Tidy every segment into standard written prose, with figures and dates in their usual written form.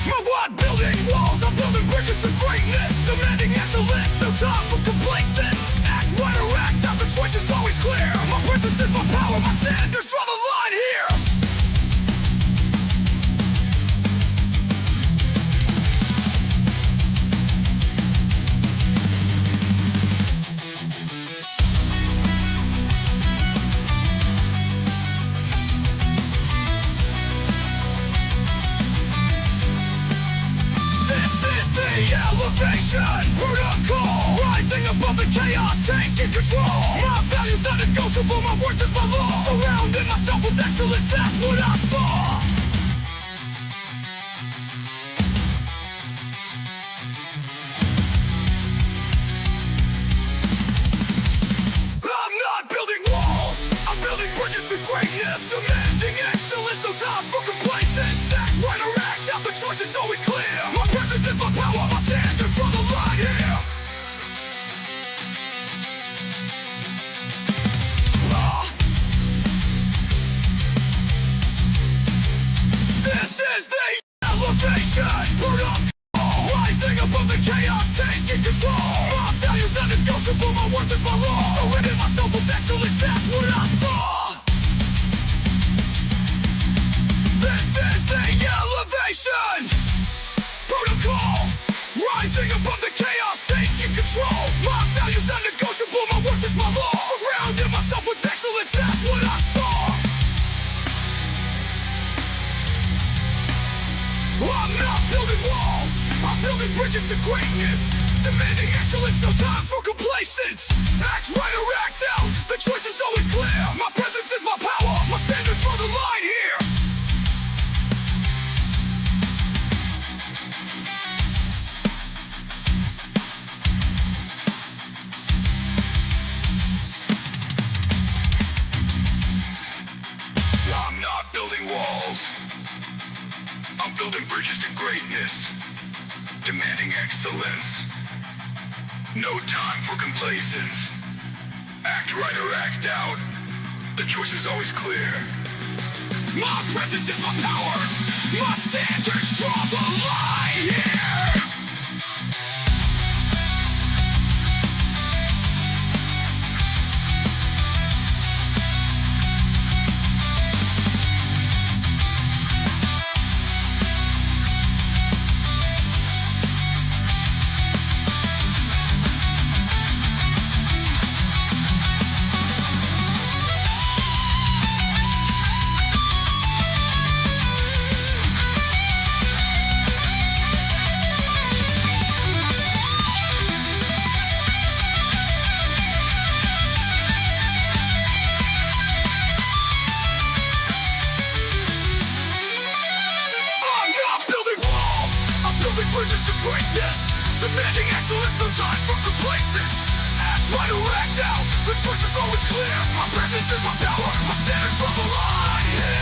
I'm not building walls, I'm building bridges to greatness. Demanding excellence, no time for complacence. Act right or act out, the choice is always clear. My presence is my power, my standards draw the line here. Elevation, protocol, rising above the chaos, taking control. My values not negotiable, my worth is my law. Surrounding myself with excellence, that's what I saw. I'm not building walls, I'm building bridges to greatness. Demanding excellence, no time for complacence. Act right or act out, the choice is always clear. My presence is my power, my standards draw the line here. This is the elevation, protocol, rising above the chaos, taking control. My values not negotiable, my worth is my law. Surrounding myself with excellence, that's what I saw. This is the elevation, protocol, rising above the chaos, taking control. My values not negotiable, my worth is my law. Surrounding myself with excellence, that's what I saw. I'm not building walls, I'm building bridges to greatness. Demanding excellence, no time for complacence. Act right or act out, the choice is always clear. My presence is my power, my standards draw the line here. I'm not building walls, I'm building bridges to greatness. Demanding excellence, no time for complacence. Act right or act out, the choice is always clear. My presence is my power, my standards draw the line here. Bridges to greatness, demanding excellence, no time for complacence. Act right or act out, the choice is always clear. My presence is my power, my standards draw the line here.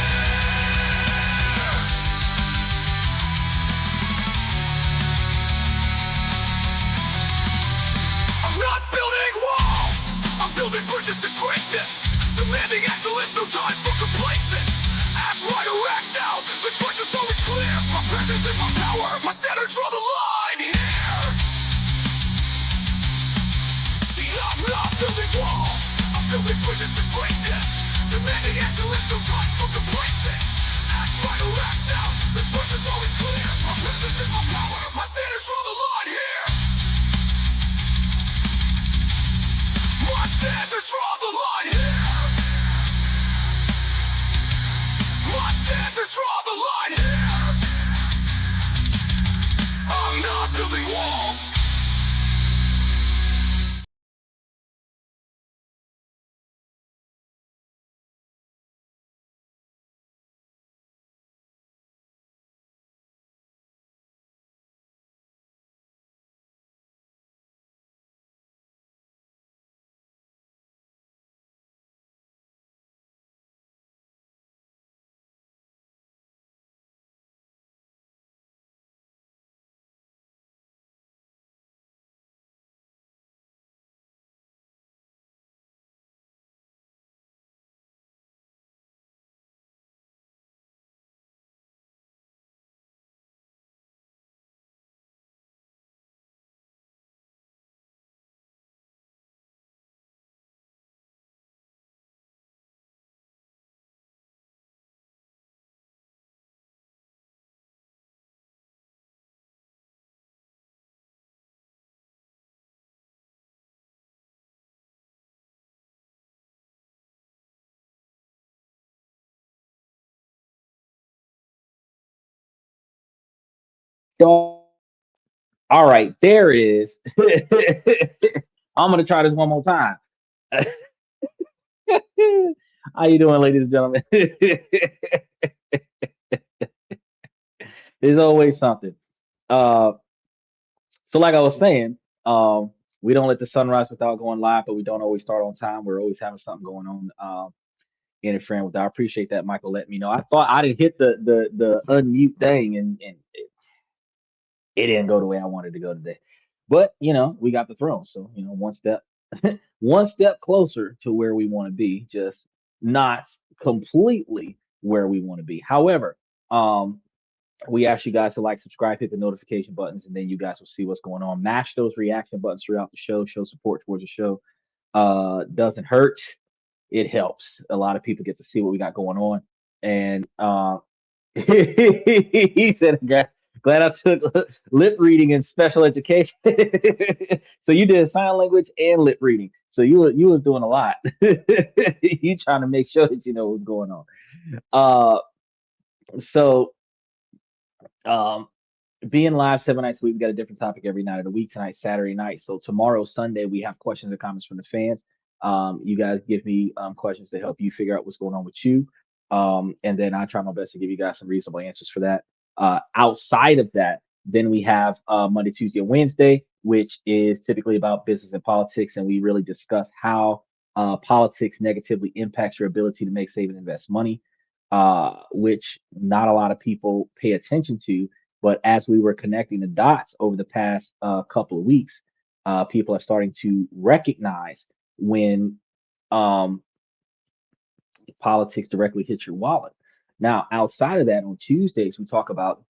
I'm not building walls, I'm building bridges to greatness. Demanding excellence, no time for complacence. Act right or act out, the choice is always clear. My presence is my power, my standards draw the line here. I'm not building walls, I'm building bridges to greatness. Demanding excellence, no time for complacence. Act right or act out, the choice is always clear. My presence is my power, my standards draw the line here. My standards draw the line here. My standards draw the line here. I'm not building walls. So, all right, there is. I'm gonna try this one more time. How you doing, ladies and gentlemen? There's always something. Uh, so like I was saying, we don't let the sun rise without going live, but we don't always start on time. We're always having something going on. Interfering with that. I appreciate that, Michael. Let me know. I thought I didn't hit the unmute thing, and it didn't go the way I wanted to go today. But we got the throne, so one step, one step closer to where we want to be. Just not completely where we want to be. However, um, we ask you guys to like, subscribe, hit the notification buttons, and then you guys will see what's going on. Mash those reaction buttons throughout the show. Show support towards the show. Doesn't hurt. It helps. A lot of people get to see what we got going on, and he said, glad I took lip reading and special education. So you did sign language and lip reading. So you was doing a lot. You trying to make sure that you know what's going on. Uh, so um, being live 7 nights a week, we got a different topic every night of the week. Tonight, Saturday night. So tomorrow, Sunday, we have questions and comments from the fans. You guys give me questions to help you figure out what's going on with you. And then I try my best to give you guys some reasonable answers for that. Outside of that, then we have Monday, Tuesday, and Wednesday, which is typically about business and politics. And we really discuss how politics negatively impacts your ability to make, save, and invest money, which not a lot of people pay attention to, but as we were connecting the dots over the past couple of weeks, people are starting to recognize when um, politics directly hits your wallet. Now, outside of that, on Tuesdays, we talk about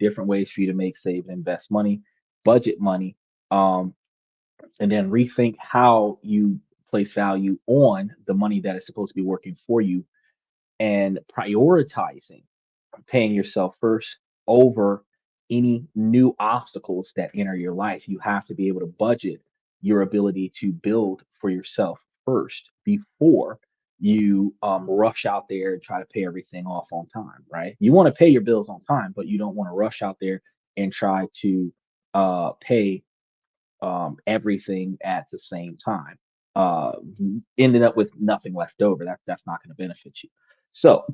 different ways for you to make, save, and invest money, budget money, um, and then rethink how you place value on the money that is supposed to be working for you, and prioritizing paying yourself first over any new obstacles that enter your life. You have to be able to budget your ability to build for yourself first before you rush out there and try to pay everything off on time, right? You want to pay your bills on time, but you don't want to rush out there and try to pay everything at the same time, uh, ending up with nothing left over. That's not going to benefit you. So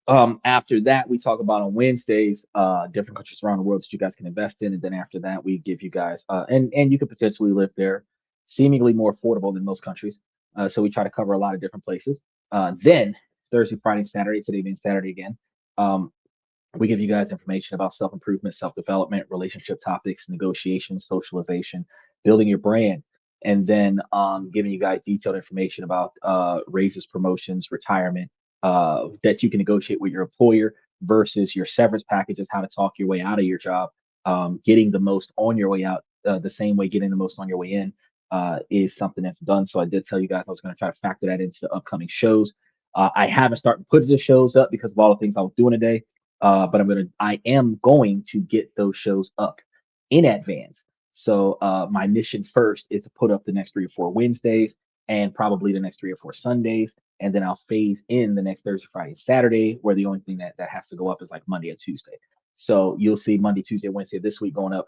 after that, we talk about on Wednesdays, different countries around the world that you guys can invest in, and then after that, we give you guys, and you could potentially live there, seemingly more affordable than most countries. So we try to cover a lot of different places. Then Thursday, Friday, Saturday, today being Saturday again, um, we give you guys information about self improvement, self development, relationship topics, negotiation, socialization, building your brand, and then giving you guys detailed information about raises, promotions, retirement that you can negotiate with your employer versus your severance packages, how to talk your way out of your job, getting the most on your way out, the same way getting the most on your way in. Is something that's done. So I did tell you guys I was going to try to factor that into the upcoming shows. I haven't started putting the shows up because of all the things I was doing today. But I am going to get those shows up in advance. So my mission first is to put up the next 3 or 4 Wednesdays and probably the next 3 or 4 Sundays, and then I'll phase in the next Thursday, Friday, Saturday, where the only thing that has to go up is like Monday and Tuesday. So you'll see Monday, Tuesday, Wednesday this week going up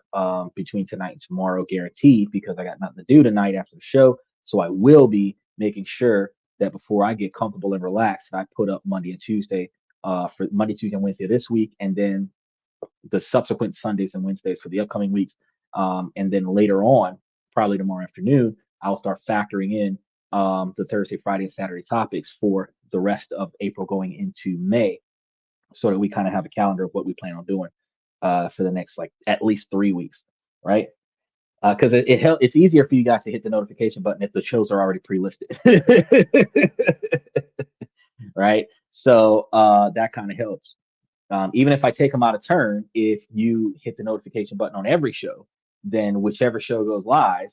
between tonight and tomorrow, guaranteed, because I got nothing to do tonight after the show. So I will be making sure that before I get comfortable and relaxed, I put up Monday and Tuesday for Monday, Tuesday, and Wednesday this week, and then the subsequent Sundays and Wednesdays for the upcoming weeks. And then later on, probably tomorrow afternoon, I'll start factoring in the Thursday, Friday, and Saturday topics for the rest of April going into May, so that we kind of have a calendar of what we plan on doing for the next like at least 3 weeks, right? Because it's easier for you guys to hit the notification button if the shows are already pre-listed, right? So that kind of helps. Even if I take them out of turn, if you hit the notification button on every show, then whichever show goes live,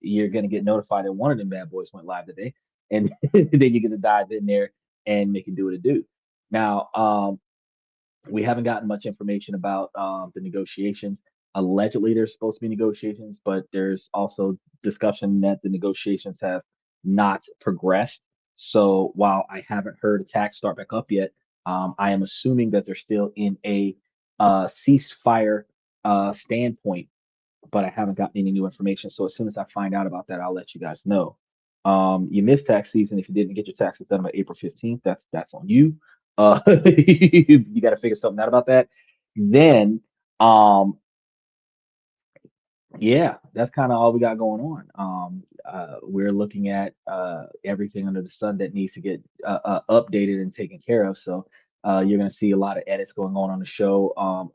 you're going to get notified that one of them bad boys went live today. And then you're going to dive in there and make it do what it do. Now, we haven't gotten much information about the negotiations. Allegedly, there's supposed to be negotiations, but there's also discussion that the negotiations have not progressed. So while I haven't heard attacks start back up yet, I am assuming that they're still in a ceasefire standpoint, but I haven't gotten any new information. So as soon as I find out about that, I'll let you guys know. You missed tax season if you didn't get your taxes done by April 15th. That's on you. You got to figure something out about that. Then, um, yeah, that's kind of all we got going on. We're looking at everything under the sun that needs to get updated and taken care of. So you're going to see a lot of edits going on the show.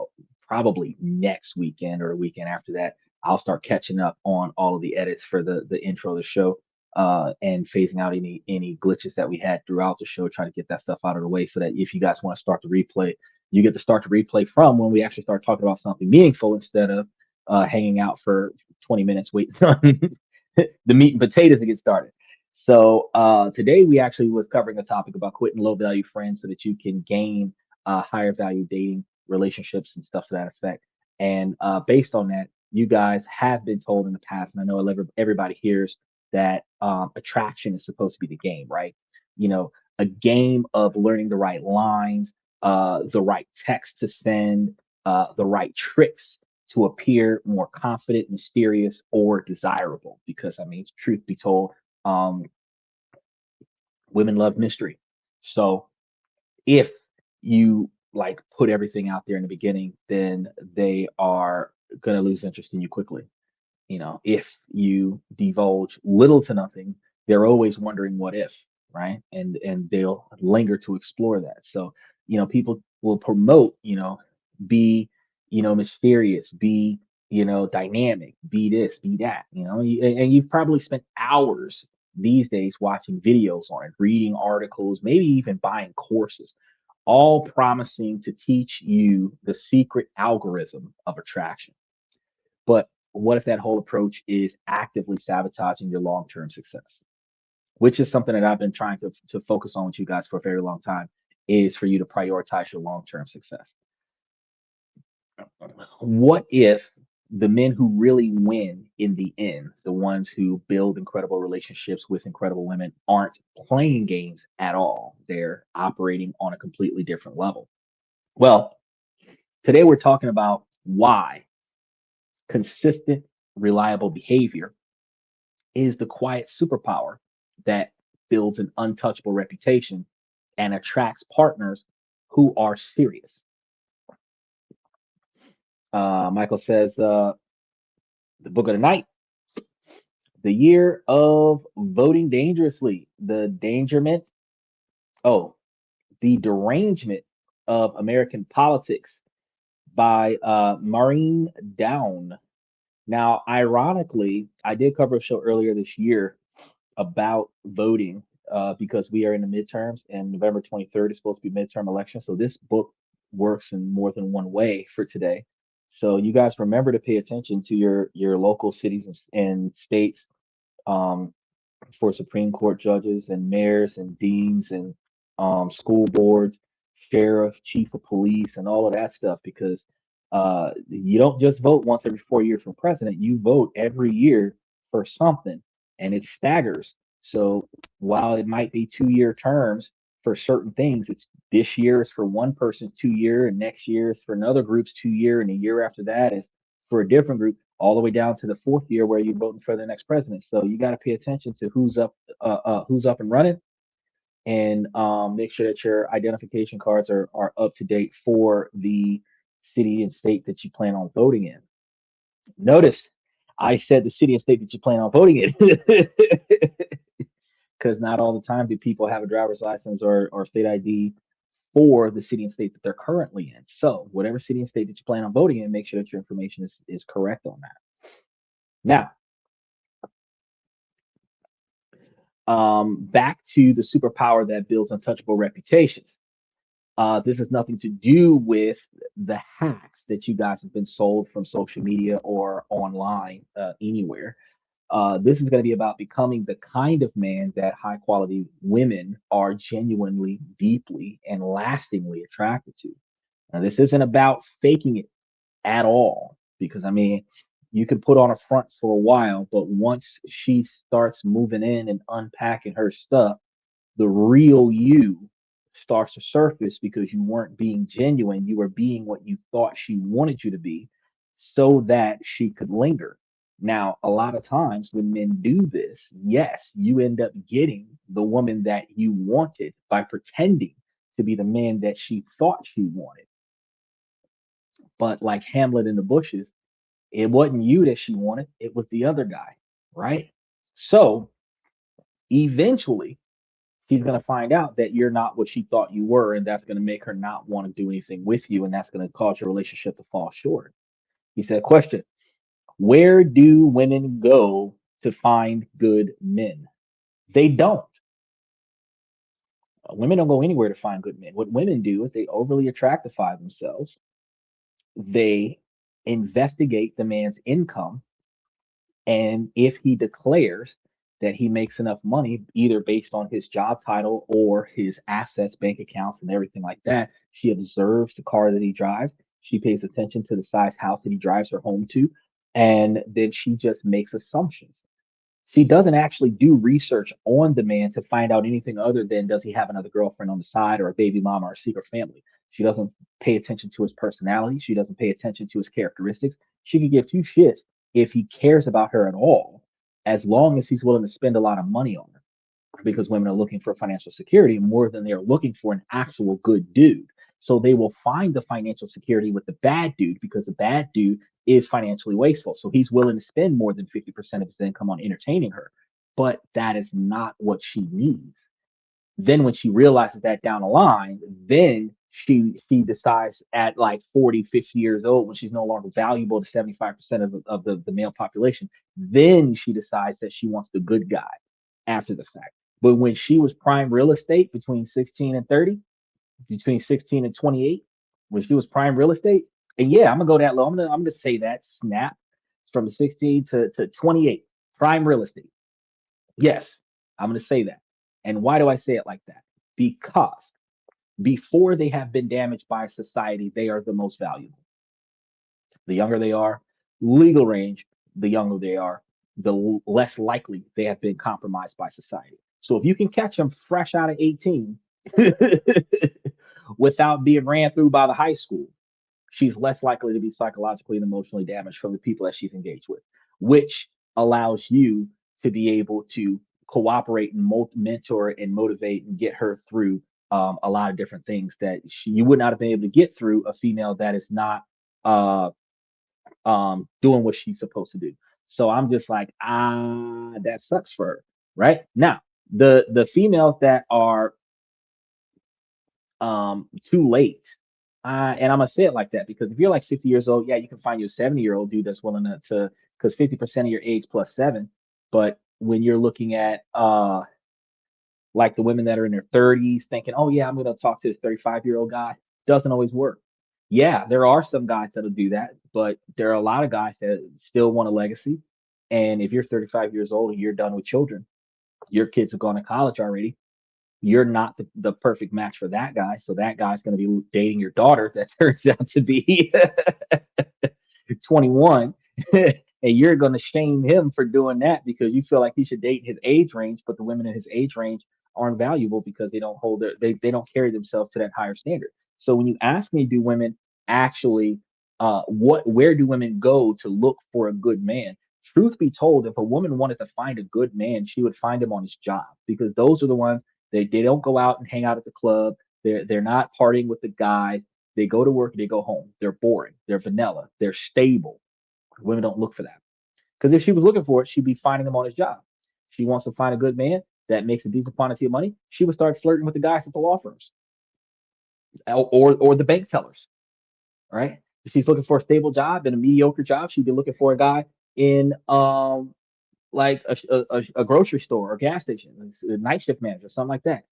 Probably next weekend or the weekend after that, I'll start catching up on all of the edits for the intro of the show and phasing out any glitches that we had throughout the show, trying to get that stuff out of the way so that if you guys want to start the replay, you get to start the replay from when we actually start talking about something meaningful instead of hanging out for 20 minutes waiting on the meat and potatoes to get started. So today we actually was covering a topic about quitting low value friends so that you can gain higher value dating relationships and stuff to that effect. And based on that, you guys have been told in the past, and I know everybody hears that attraction is supposed to be the game, right? You know, a game of learning the right lines, the right text to send, the right tricks to appear more confident, mysterious, or desirable. Because I mean, truth be told, um, women love mystery. So if you like put everything out there in the beginning, then they are gonna lose interest in you quickly. You know, if you divulge little to nothing, they're always wondering what if, right? And they'll linger to explore that. So, people will promote, be, mysterious, be, dynamic, be this, be that, and you've probably spent hours these days watching videos on it, reading articles, maybe even buying courses, all promising to teach you the secret algorithm of attraction. But what if that whole approach is actively sabotaging your long term success? Which is something that I've been trying to focus on with you guys for a very long time, is for you to prioritize your long term success. What if the men who really win in the end, the ones who build incredible relationships with incredible women, aren't playing games at all? They're operating on a completely different level. Well, today we're talking about why consistent, reliable behavior is the quiet superpower that builds an untouchable reputation and attracts partners who are serious. Michael says, the book of the night, the year of voting dangerously, oh, the derangement of American politics by Maureen Down. Now, ironically, I did cover a show earlier this year about voting because we are in the midterms and November 23rd is supposed to be midterm election. So this book works in more than one way for today. So you guys remember to pay attention to your local cities and states, um, for Supreme Court judges and mayors and deans and school boards, sheriff, chief of police, and all of that stuff. Because you don't just vote once every 4 years for president. You vote every year for something, and it staggers. So while it might be 2 year terms for certain things, it's this year is for one person 2 year, and next year is for another group's 2 year, and a year after that is for a different group, all the way down to the fourth year where you're voting for the next president. So you got to pay attention to who's up and running, and make sure that your identification cards are up to date for the city and state that you plan on voting in. Notice I said the city and state that you plan on voting in, because not all the time do people have a driver's license or state ID for the city and state that they're currently in. So whatever city and state that you plan on voting in, make sure that your information is correct on that. Now, back to the superpower that builds untouchable reputations. This has nothing to do with the hacks that you guys have been sold from social media or online anywhere. This is going to be about becoming the kind of man that high quality women are genuinely, deeply, and lastingly attracted to. Now, this isn't about faking it at all, because I mean, you can put on a front for a while, but once she starts moving in and unpacking her stuff, the real you starts to surface because you weren't being genuine. You were being what you thought she wanted you to be. so that she could linger. Now, a lot of times when men do this, yes, you end up getting the woman that you wanted by pretending to be the man that she thought she wanted. But like Hamlet in the bushes, it wasn't you that she wanted, it was the other guy, right? So eventually, she's going to find out that you're not what she thought you were, and that's going to make her not want to do anything with you, and that's going to cause your relationship to fall short. He said, question: where do women go to find good men? They don't. Women don't go anywhere to find good men. What women do is they overly attractify themselves. They investigate the man's income, and if he declares that he makes enough money, either based on his job title or his assets, bank accounts, and everything like that, she observes the car that he drives. She pays attention to the size house that he drives her home to. And then she just makes assumptions. She doesn't actually do research on the man to find out anything other than does he have another girlfriend on the side or a baby mama or a secret family. She doesn't pay attention to his personality. She doesn't pay attention to his characteristics. She could give two shits if he cares about her at all, as long as he's willing to spend a lot of money on her, because women are looking for financial security more than they're looking for an actual good dude. So they will find the financial security with the bad dude because the bad dude is financially wasteful. So he's willing to spend more than 50% of his income on entertaining her. But that is not what she needs. Then when she realizes that down the line, then she decides at like 40, 50 years old, when she's no longer valuable to 75% of the male population, then she decides that she wants the good guy after the fact. But when she was prime real estate between 16 and 30, between 16 and 28, when she was prime real estate, and yeah, I'm gonna go that low. I'm gonna say that snap from 16 to 28, prime real estate. Yes, I'm going to say that. And why do I say it like that? Because before they have been damaged by society, they are the most valuable. The younger they are, legal range, the younger they are, the less likely they have been compromised by society. So if you can catch them fresh out of 18 without being ran through by the high school, she's less likely to be psychologically and emotionally damaged from the people that she's engaged with, which allows you to be able to cooperate and mentor and motivate and get her through a lot of different things that you would not have been able to get through a female that is not uh, doing what she's supposed to do. So I'm just like, that sucks for her. Right now, the females that are too late. And I'm gonna say it like that because if you're like 50 years old, yeah, you can find your 70-year-old dude that's willing to because 50% of your age plus seven. But when you're looking at like the women that are in their 30s thinking, oh yeah, I'm gonna talk to this 35-year-old guy, doesn't always work. Yeah, there are some guys that'll do that, but there are a lot of guys that still want a legacy. And if you're 35 years old and you're done with children, your kids have gone to college already, you're not the perfect match for that guy. So that guy's going to be dating your daughter that turns out to be 21. And you're going to shame him for doing that because you feel like he should date his age range, but the women in his age range aren't valuable because they don't hold they don't carry themselves to that higher standard. So when you ask me, do women actually where do women go to look for a good man? Truth be told, if a woman wanted to find a good man, she would find him on his job because those are the ones they don't go out and hang out at the club. They're not partying with the guys. They go to work, they go home. They're boring. They're vanilla. They're stable. Women don't look for that. Because if she was looking for it, she'd be finding him on his job. She wants to find a good man that makes a decent quantity of money. She would start flirting with the guys at the law firms or the bank tellers, right? If she's looking for a stable job and a mediocre job, she'd be looking for a guy in like a grocery store or gas station, a night shift manager, something like that.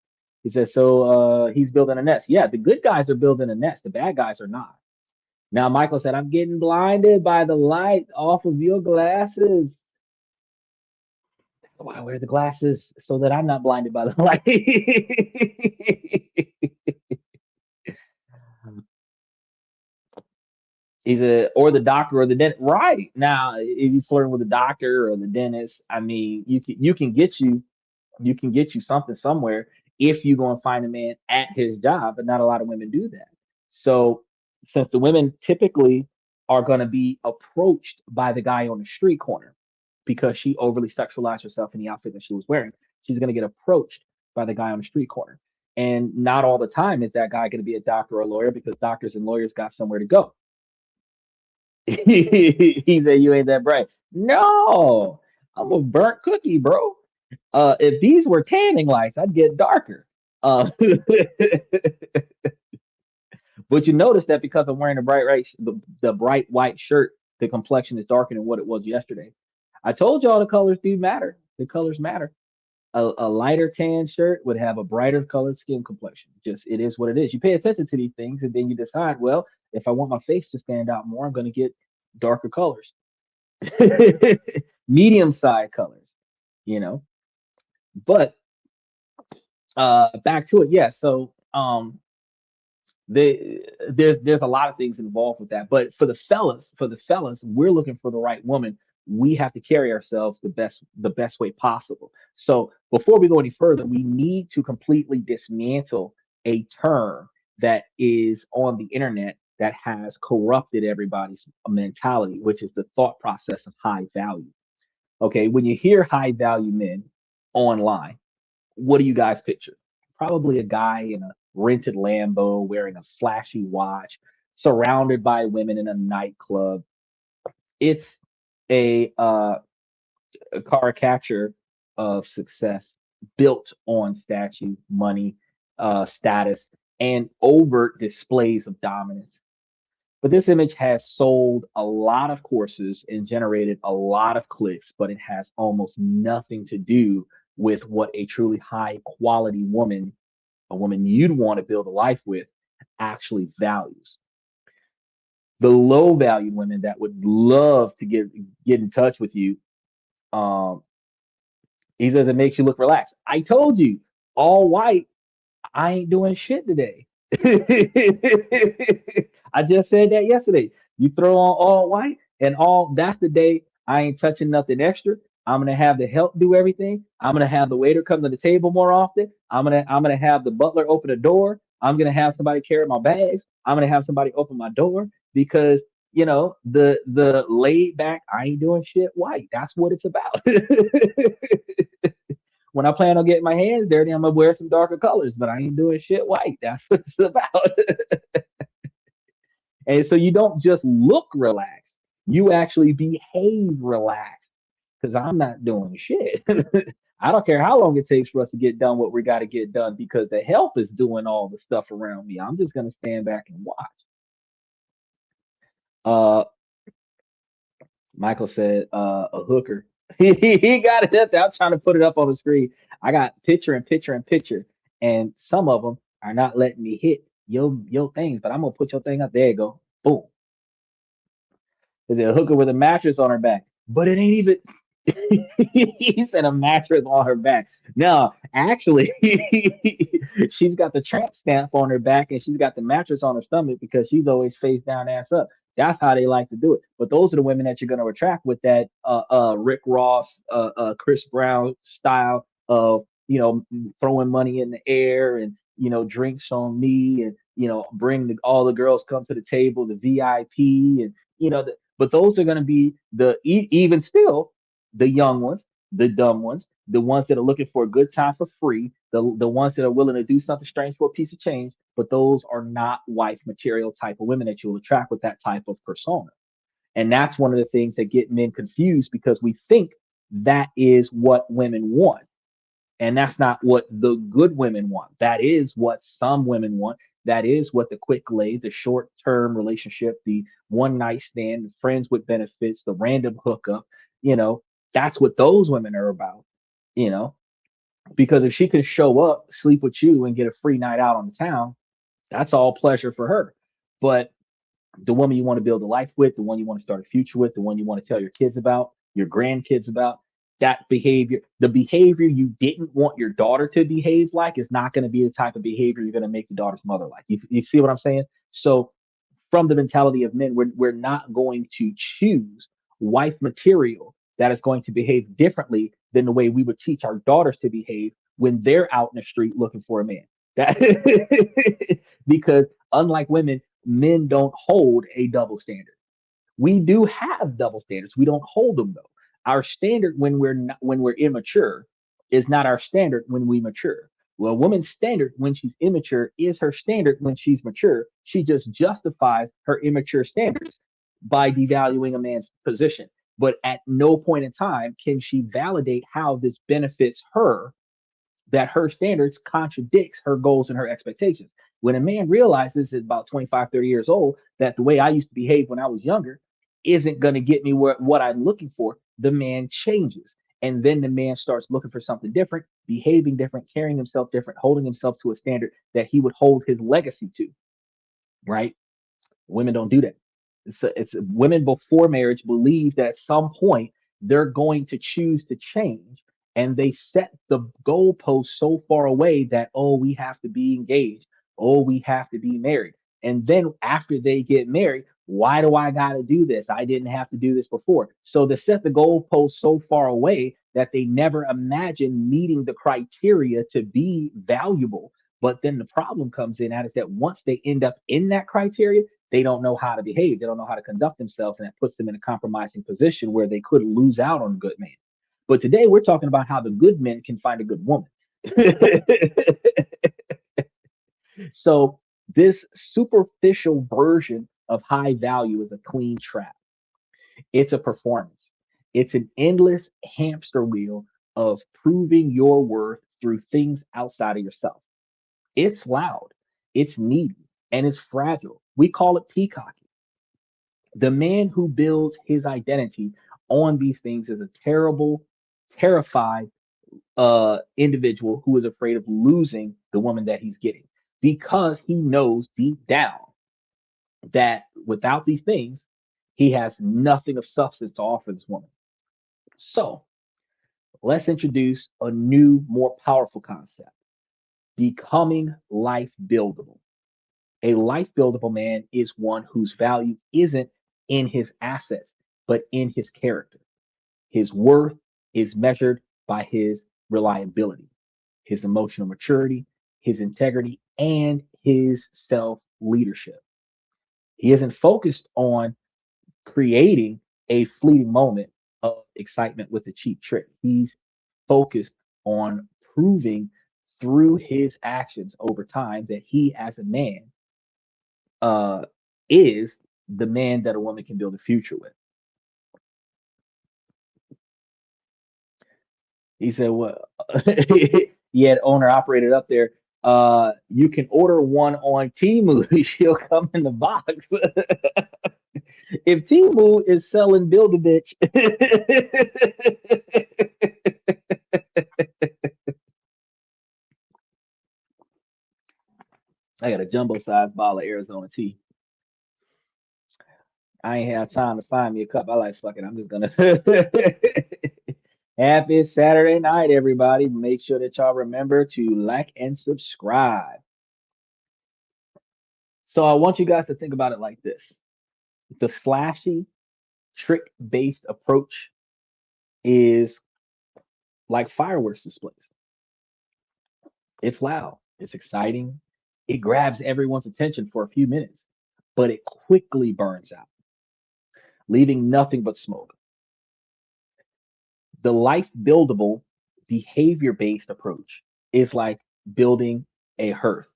He says, so he's building a nest. Yeah, the good guys are building a nest. The bad guys are not. Now, Michael said, I'm getting blinded by the light off of your glasses. Why wear the glasses so that I'm not blinded by the light? Either or the doctor or the dentist. Right now, if you flirting with the doctor or the dentist, I mean, you can get you something somewhere if you go and find a man at his job, but not a lot of women do that. So since the women typically are going to be approached by the guy on the street corner because she overly sexualized herself in the outfit that she was wearing. She's going to get approached by the guy on the street corner. And not all the time is that guy going to be a doctor or a lawyer because doctors and lawyers got somewhere to go. He said, "You ain't that bright." No, I'm a burnt cookie, bro. If these were tanning lights, I'd get darker. But you notice that because I'm wearing the bright white shirt, the complexion is darker than what it was yesterday. I told y'all the colors do matter. The colors matter. A lighter tan shirt would have a brighter colored skin complexion. Just it is what it is. You pay attention to these things, and then you decide, well, if I want my face to stand out more, I'm going to get darker colors, medium side colors. You know. But back to it. Yeah. So there's a lot of things involved with that. But for the fellas, we're looking for the right woman. We have to carry ourselves the best way possible. So before we go any further, we need to completely dismantle a term that is on the internet that has corrupted everybody's mentality, which is the thought process of high value. Okay, when you hear high value men online, what do you guys picture? Probably a guy in a rented Lambo wearing a flashy watch, surrounded by women in a nightclub. It's a, uh, a caricature of success built on statue, money, status, and overt displays of dominance. But this image has sold a lot of courses and generated a lot of clicks, but it has almost nothing to do with what a truly high quality woman, a woman you'd want to build a life with, actually values. The low value women that would love to get in touch with you, um, he says it makes you look relaxed. I told you, all white, I ain't doing shit today. I just said that yesterday. You throw on all white and all that's the day I ain't touching nothing extra. I'm gonna have the help do everything. I'm gonna have the waiter come to the table more often. I'm gonna have the butler open the door. I'm gonna have somebody carry my bags. I'm gonna have somebody open my door because the laid back I ain't doing shit white. That's what it's about. When I plan on getting my hands dirty, I'm gonna wear some darker colors, but I ain't doing shit white. That's what it's about. And so you don't just look relaxed, you actually behave relaxed. Because I'm not doing shit. I don't care how long it takes for us to get done what we got to get done because the help is doing all the stuff around me. I'm just gonna stand back and watch. Uh, Michael said, a hooker. He got it up there. I'm trying to put it up on the screen. I got picture and picture and picture, and some of them are not letting me hit your things, but I'm gonna put your thing up. There you go. Boom. There's a hooker with a mattress on her back, but it ain't even. He said a mattress on her back. No, actually, she's got the tramp stamp on her back and she's got the mattress on her stomach because she's always face down, ass up. That's how they like to do it. But those are the women that you're going to attract with that Rick Ross, Chris Brown style of throwing money in the air and drinks on me and bring all the girls come to the table, the VIP and but those are going to be even still the young ones, the dumb ones, the ones that are looking for a good time for free, the ones that are willing to do something strange for a piece of change. But those are not wife material type of women that you'll attract with that type of persona. And that's one of the things that get men confused because we think that is what women want. And that's not what the good women want. That is what some women want. That is what the quick lay, the short term relationship, the one night stand, the friends with benefits, the random hookup, you know, that's what those women are about, you know, because if she could show up, sleep with you, and get a free night out on the town, that's all pleasure for her. But the woman you want to build a life with, the one you want to start a future with, the one you want to tell your kids about, your grandkids about. That behavior, the behavior you didn't want your daughter to behave like, is not going to be the type of behavior you're going to make your daughter's mother like. You see what I'm saying? So, from the mentality of men, we're not going to choose wife material that is going to behave differently than the way we would teach our daughters to behave when they're out in the street looking for a man. That because unlike women, men don't hold a double standard. We do have double standards. We don't hold them though. Our standard when we're not, when we're immature is not our standard when we mature. Well, a woman's standard when she's immature is her standard when she's mature. She just justifies her immature standards by devaluing a man's position. But at no point in time can she validate how this benefits her, that her standards contradicts her goals and her expectations. When a man realizes at about 25, 30 years old that the way I used to behave when I was younger isn't going to get me what I'm looking for, the man changes. And then the man starts looking for something different, behaving different, carrying himself different, holding himself to a standard that he would hold his legacy to, right? Women don't do that. It's women before marriage believe that at some point they're going to choose to change, and they set the goalpost so far away that oh, we have to be engaged, oh, we have to be married, and then after they get married, why do I got to do this? I didn't have to do this before. So they set the goalpost so far away that they never imagine meeting the criteria to be valuable. But then the problem comes in at is that once they end up in that criteria, they don't know how to behave. They don't know how to conduct themselves, and that puts them in a compromising position where they could lose out on a good man. But today we're talking about how the good men can find a good woman. So this superficial version of high value is a clean trap. It's a performance. It's an endless hamster wheel of proving your worth through things outside of yourself. It's loud, it's needy, and it's fragile. We call it peacocking. The man who builds his identity on these things is a terrible, terrified individual who is afraid of losing the woman that he's getting because he knows deep down that without these things, he has nothing of substance to offer this woman. So let's introduce a new, more powerful concept: becoming life buildable. A life buildable man is one whose value isn't in his assets, but in his character. His worth is measured by his reliability, his emotional maturity, his integrity, and his self leadership. He isn't focused on creating a fleeting moment of excitement with a cheap trick. He's focused on proving through his actions over time that he, as a man, uh, is the man that a woman can build a future with. He said, "Well, he had owner operated up there. You can order one on Temu. She'll come in the box. If Temu is selling Build a Bitch, I got a jumbo size bottle of Arizona tea. I ain't have time to find me a cup. I like fuck it. I'm just gonna. Happy Saturday night, everybody. Make sure that y'all remember to like and subscribe. So I want you guys to think about it like this: the flashy, trick-based approach is like fireworks displays. It's loud, it's exciting, it grabs everyone's attention for a few minutes, but it quickly burns out, leaving nothing but smoke. The life buildable, behavior based approach is like building a hearth.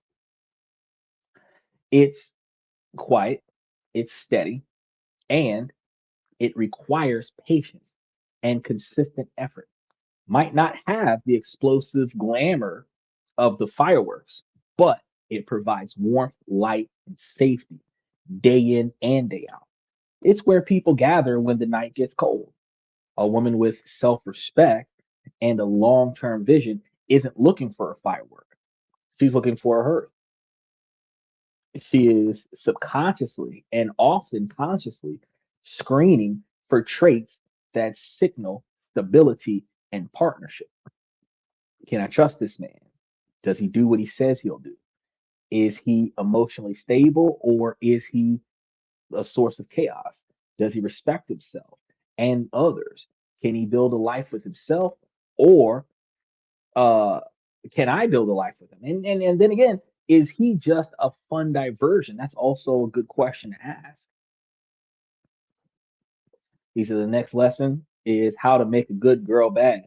It's quiet, it's steady, and it requires patience and consistent effort. Might not have the explosive glamour of the fireworks, but it provides warmth, light, and safety day in and day out. It's where people gather when the night gets cold. A woman with self respect and a long term vision isn't looking for a firework. She's looking for a hearth. She is subconsciously and often consciously screening for traits that signal stability and partnership. Can I trust this man? Does he do what he says he'll do? Is he emotionally stable or is he a source of chaos? Does he respect himself and others? Can he build a life with himself or uh, can I build a life with him? And then again, is he just a fun diversion? That's also a good question to ask. He said the next lesson is how to make a good girl bad.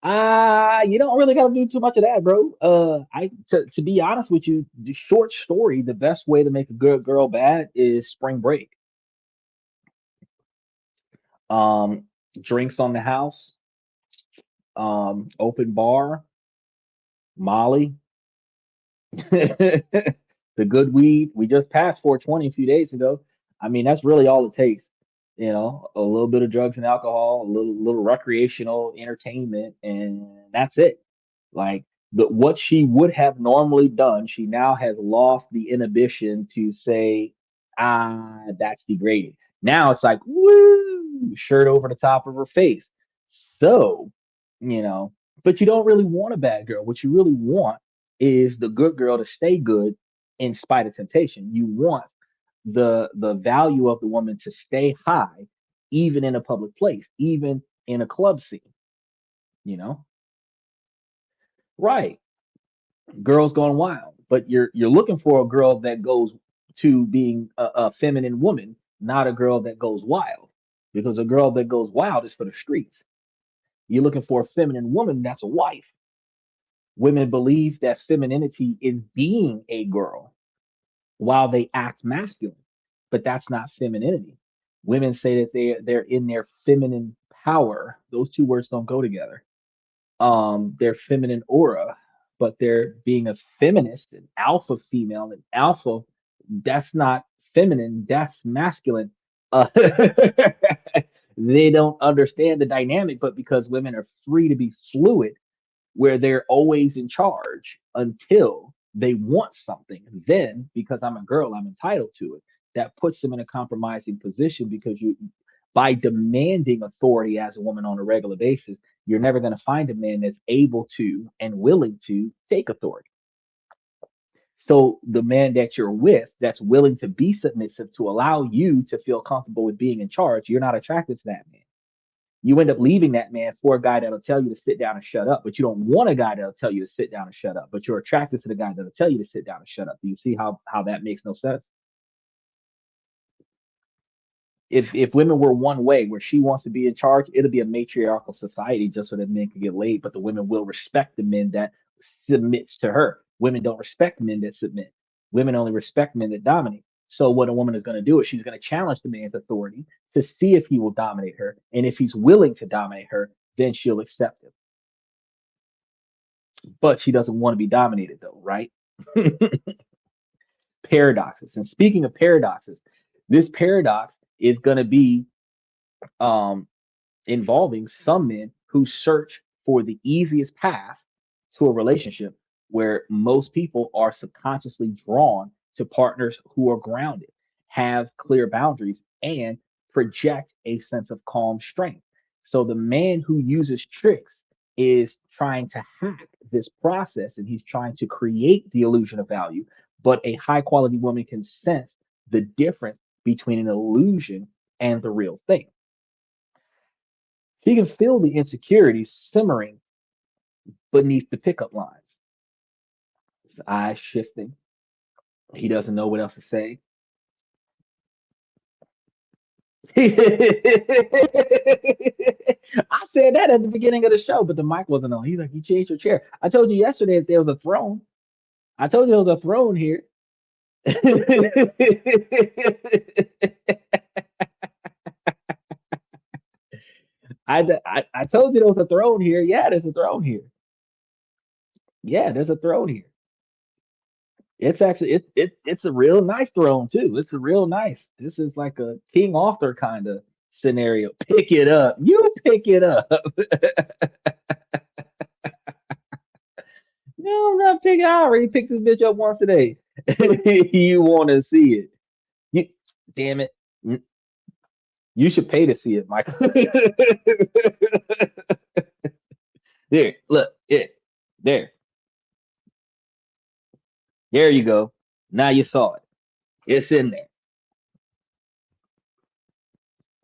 You don't really got to do too much of that, bro. To be honest with you, the short story, the best way to make a good girl bad is spring break. Um, Drinks on the house, open bar, Molly, the good weed. We just passed 420 a few days ago. I mean, that's really all it takes. You know, a little bit of drugs and alcohol, a little recreational entertainment, and that's it. Like what she would have normally done, she now has lost the inhibition to say, that's degrading. Now it's like, woo, shirt over the top of her face. So, you know, but you don't really want a bad girl. What you really want is the good girl to stay good in spite of temptation. You want the value of the woman to stay high, even in a public place, even in a club scene, you know? Right. Girls gone wild. But you're looking for a girl that goes to being a feminine woman, not a girl that goes wild. Because a girl that goes wild is for the streets. You're looking for a feminine woman that's a wife. Women believe that femininity is being a girl while they act masculine, but that's not femininity. Women say that they're in their feminine power. Those two words don't go together. Their feminine aura, but they're being a feminist, an alpha female, an alpha. That's not feminine. That's masculine. They don't understand the dynamic, but because women are free to be fluid, where they're always in charge until they want something. Then, because I'm a girl, I'm entitled to it. That puts them in a compromising position because by demanding authority as a woman on a regular basis, you're never going to find a man that's able to and willing to take authority. So the man that you're with that's willing to be submissive to allow you to feel comfortable with being in charge, you're not attracted to that man. You end up leaving that man for a guy that'll tell you to sit down and shut up, but you don't want a guy that'll tell you to sit down and shut up, but you're attracted to the guy that'll tell you to sit down and shut up. Do you see how that makes no sense? If women were one way where she wants to be in charge, it'll be a matriarchal society just so that men can get laid, but the women will respect the men that submits to her. Women don't respect men that submit. Women only respect men that dominate. So what a woman is going to do is she's going to challenge the man's authority to see if he will dominate her, and if he's willing to dominate her, then she'll accept him. But she doesn't want to be dominated though, right? Paradoxes. And speaking of paradoxes, this paradox is going to be um, involving some men who search for the easiest path to a relationship where most people are subconsciously drawn to partners who are grounded, have clear boundaries, and project a sense of calm strength. So the man who uses tricks is trying to hack this process and he's trying to create the illusion of value. But a high quality woman can sense the difference between an illusion and the real thing. He can feel the insecurities simmering beneath the pickup lines. His eyes shifting. He doesn't know what else to say. I said that at the beginning of the show, but the mic wasn't on. He's like, "You changed your chair." I told you yesterday that there was a throne. I told you there was a throne here. I told you there was a throne here. Yeah, there's a throne here. Yeah, there's a throne here. It's actually it's a real nice throne too. It's a real nice. This is like a King Arthur kind of scenario. Pick it up. You pick it up. No, I'm not picking. I already picked this bitch up once today. You want to see it? You, damn it! You should pay to see it, Michael. There, look, it, there, there you go. Now you saw it. It's in there.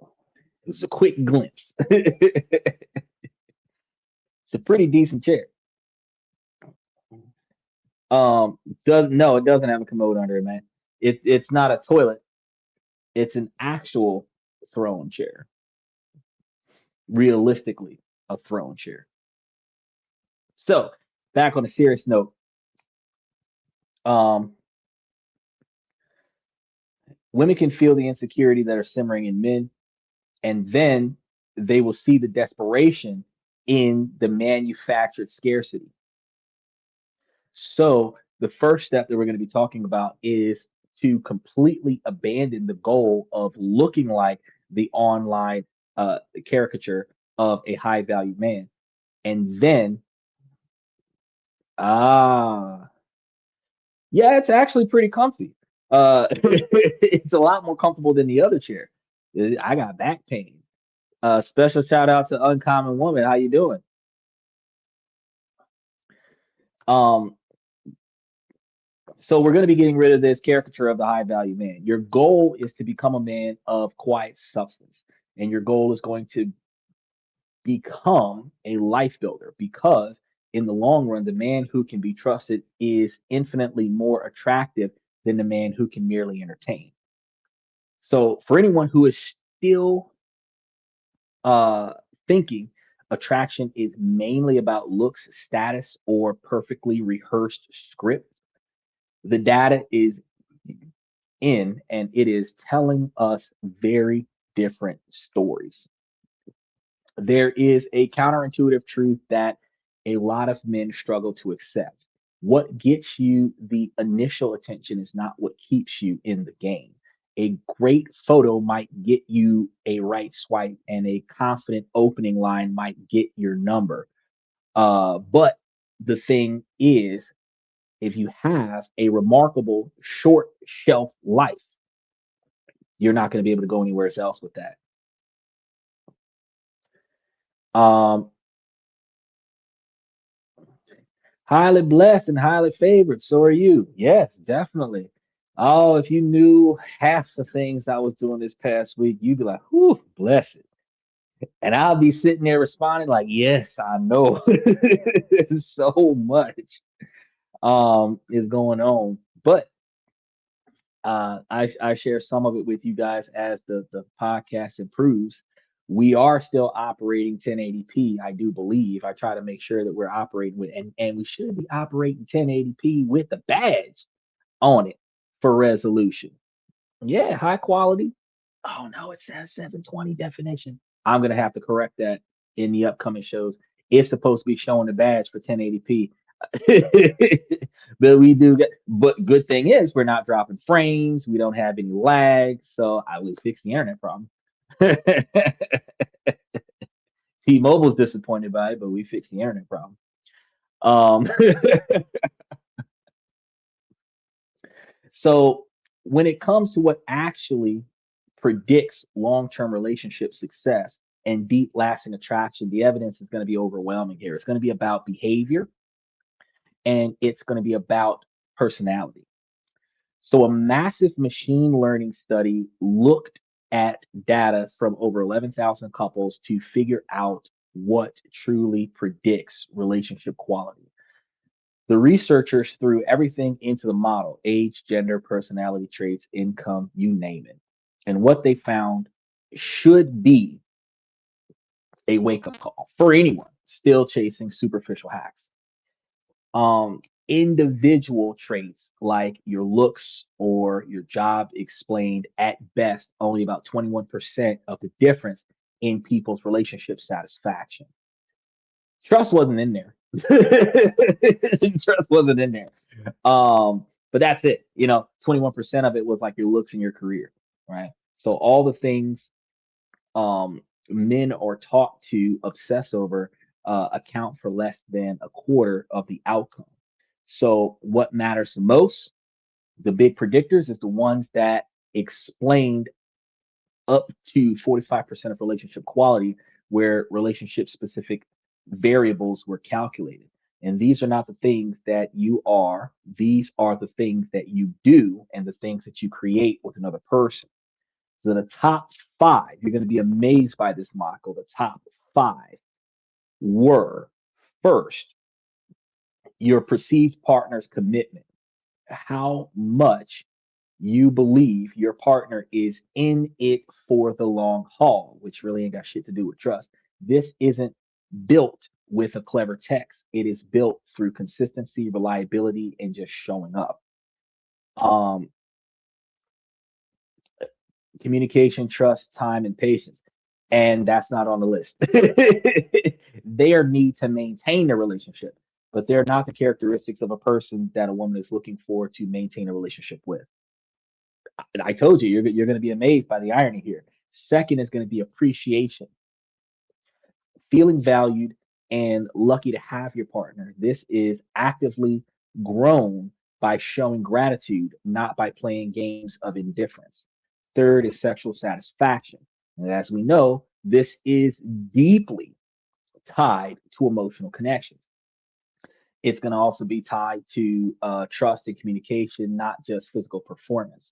It was a quick glimpse. It's a pretty decent chair. Does no, it doesn't have a commode under it, man. It's not a toilet. It's an actual throne chair. realistically a throne share. So back on a serious note, um, women can feel the insecurity that are simmering in men, and then they will see the desperation in the manufactured scarcity. So the first step that we're going to be talking about is to completely abandon the goal of looking like the online caricature of a high value man. And then, ah, yeah, it's actually pretty comfy. It's a lot more comfortable than the other chair. I got back pain. Special shout out to Uncommon Woman. How you doing? Um, so we're going to be getting rid of this caricature of the high value man. Your goal is to become a man of quiet substance, and your goal is going to become a life builder because in the long run, the man who can be trusted is infinitely more attractive than the man who can merely entertain. So for anyone who is still uh, thinking attraction is mainly about looks, status, or perfectly rehearsed script, the data is in and it is telling us very different stories. There is a counterintuitive truth that a lot of men struggle to accept. What gets you the initial attention is not what keeps you in the game. A great photo might get you a right swipe, and a confident opening line might get your number. But the thing is, if you have a remarkable short shelf life, you're not going to be able to go anywhere else with that. Um, Highly blessed and highly favored. So are you. Yes, definitely. Oh, if you knew half the things I was doing this past week, you'd be like, whew, blessed. And I'll be sitting there responding like, yes, I know. So much is going on. But I share some of it with you guys as the podcast improves. We are still operating 1080p, I do believe. I try to make sure that we're operating with, and we should be operating 1080p with a badge on it for resolution. Yeah, high quality. Oh no, it says 720 definition. I'm gonna have to correct that in the upcoming shows. It's supposed to be showing the badge for 1080p. But we do get, but good thing is we're not dropping frames, we don't have any lag, so I would fix the internet problem. T-Mobile's disappointed by it, but we fixed the internet problem. Um, so when it comes to what actually predicts long-term relationship success and deep lasting attraction, the evidence is going to be overwhelming here. It's going to be about behavior and it's going to be about personality. So a massive machine learning study looked at data from over 11,000 couples to figure out what truly predicts relationship quality. The researchers threw everything into the model: age, gender, personality traits, income, you name it. And what they found should be a wake up call for anyone still chasing superficial hacks. Individual traits like your looks or your job explained at best only about 21% of the difference in people's relationship satisfaction. Trust wasn't in there. Trust wasn't in there. But that's it. 21% of it was like your looks and your career, right? So all the things men are taught to obsess over account for less than a quarter of the outcome. So what matters the most, the big predictors, is the ones that explained up to 45% of relationship quality, where relationship specific variables were calculated. And these are not the things that you are, these are the things that you do and the things that you create with another person. So the top five, you're going to be amazed by this, Michael. The top five were: first, your perceived partner's commitment. How much you believe your partner is in it for the long haul, which really ain't got shit to do with trust. This isn't built with a clever text. It is built through consistency, reliability, and just showing up. Um, Communication, trust, time, and patience. And that's not on the list. They are need to maintain the relationship, but they're not the characteristics of a person that a woman is looking for to maintain a relationship with. And I told you, you're going to be amazed by the irony here. Second is going to be appreciation, feeling valued and lucky to have your partner. This is actively grown by showing gratitude, not by playing games of indifference. Third is sexual satisfaction. And as we know, this is deeply tied to emotional connection. It's going to also be tied to trust and communication, not just physical performance,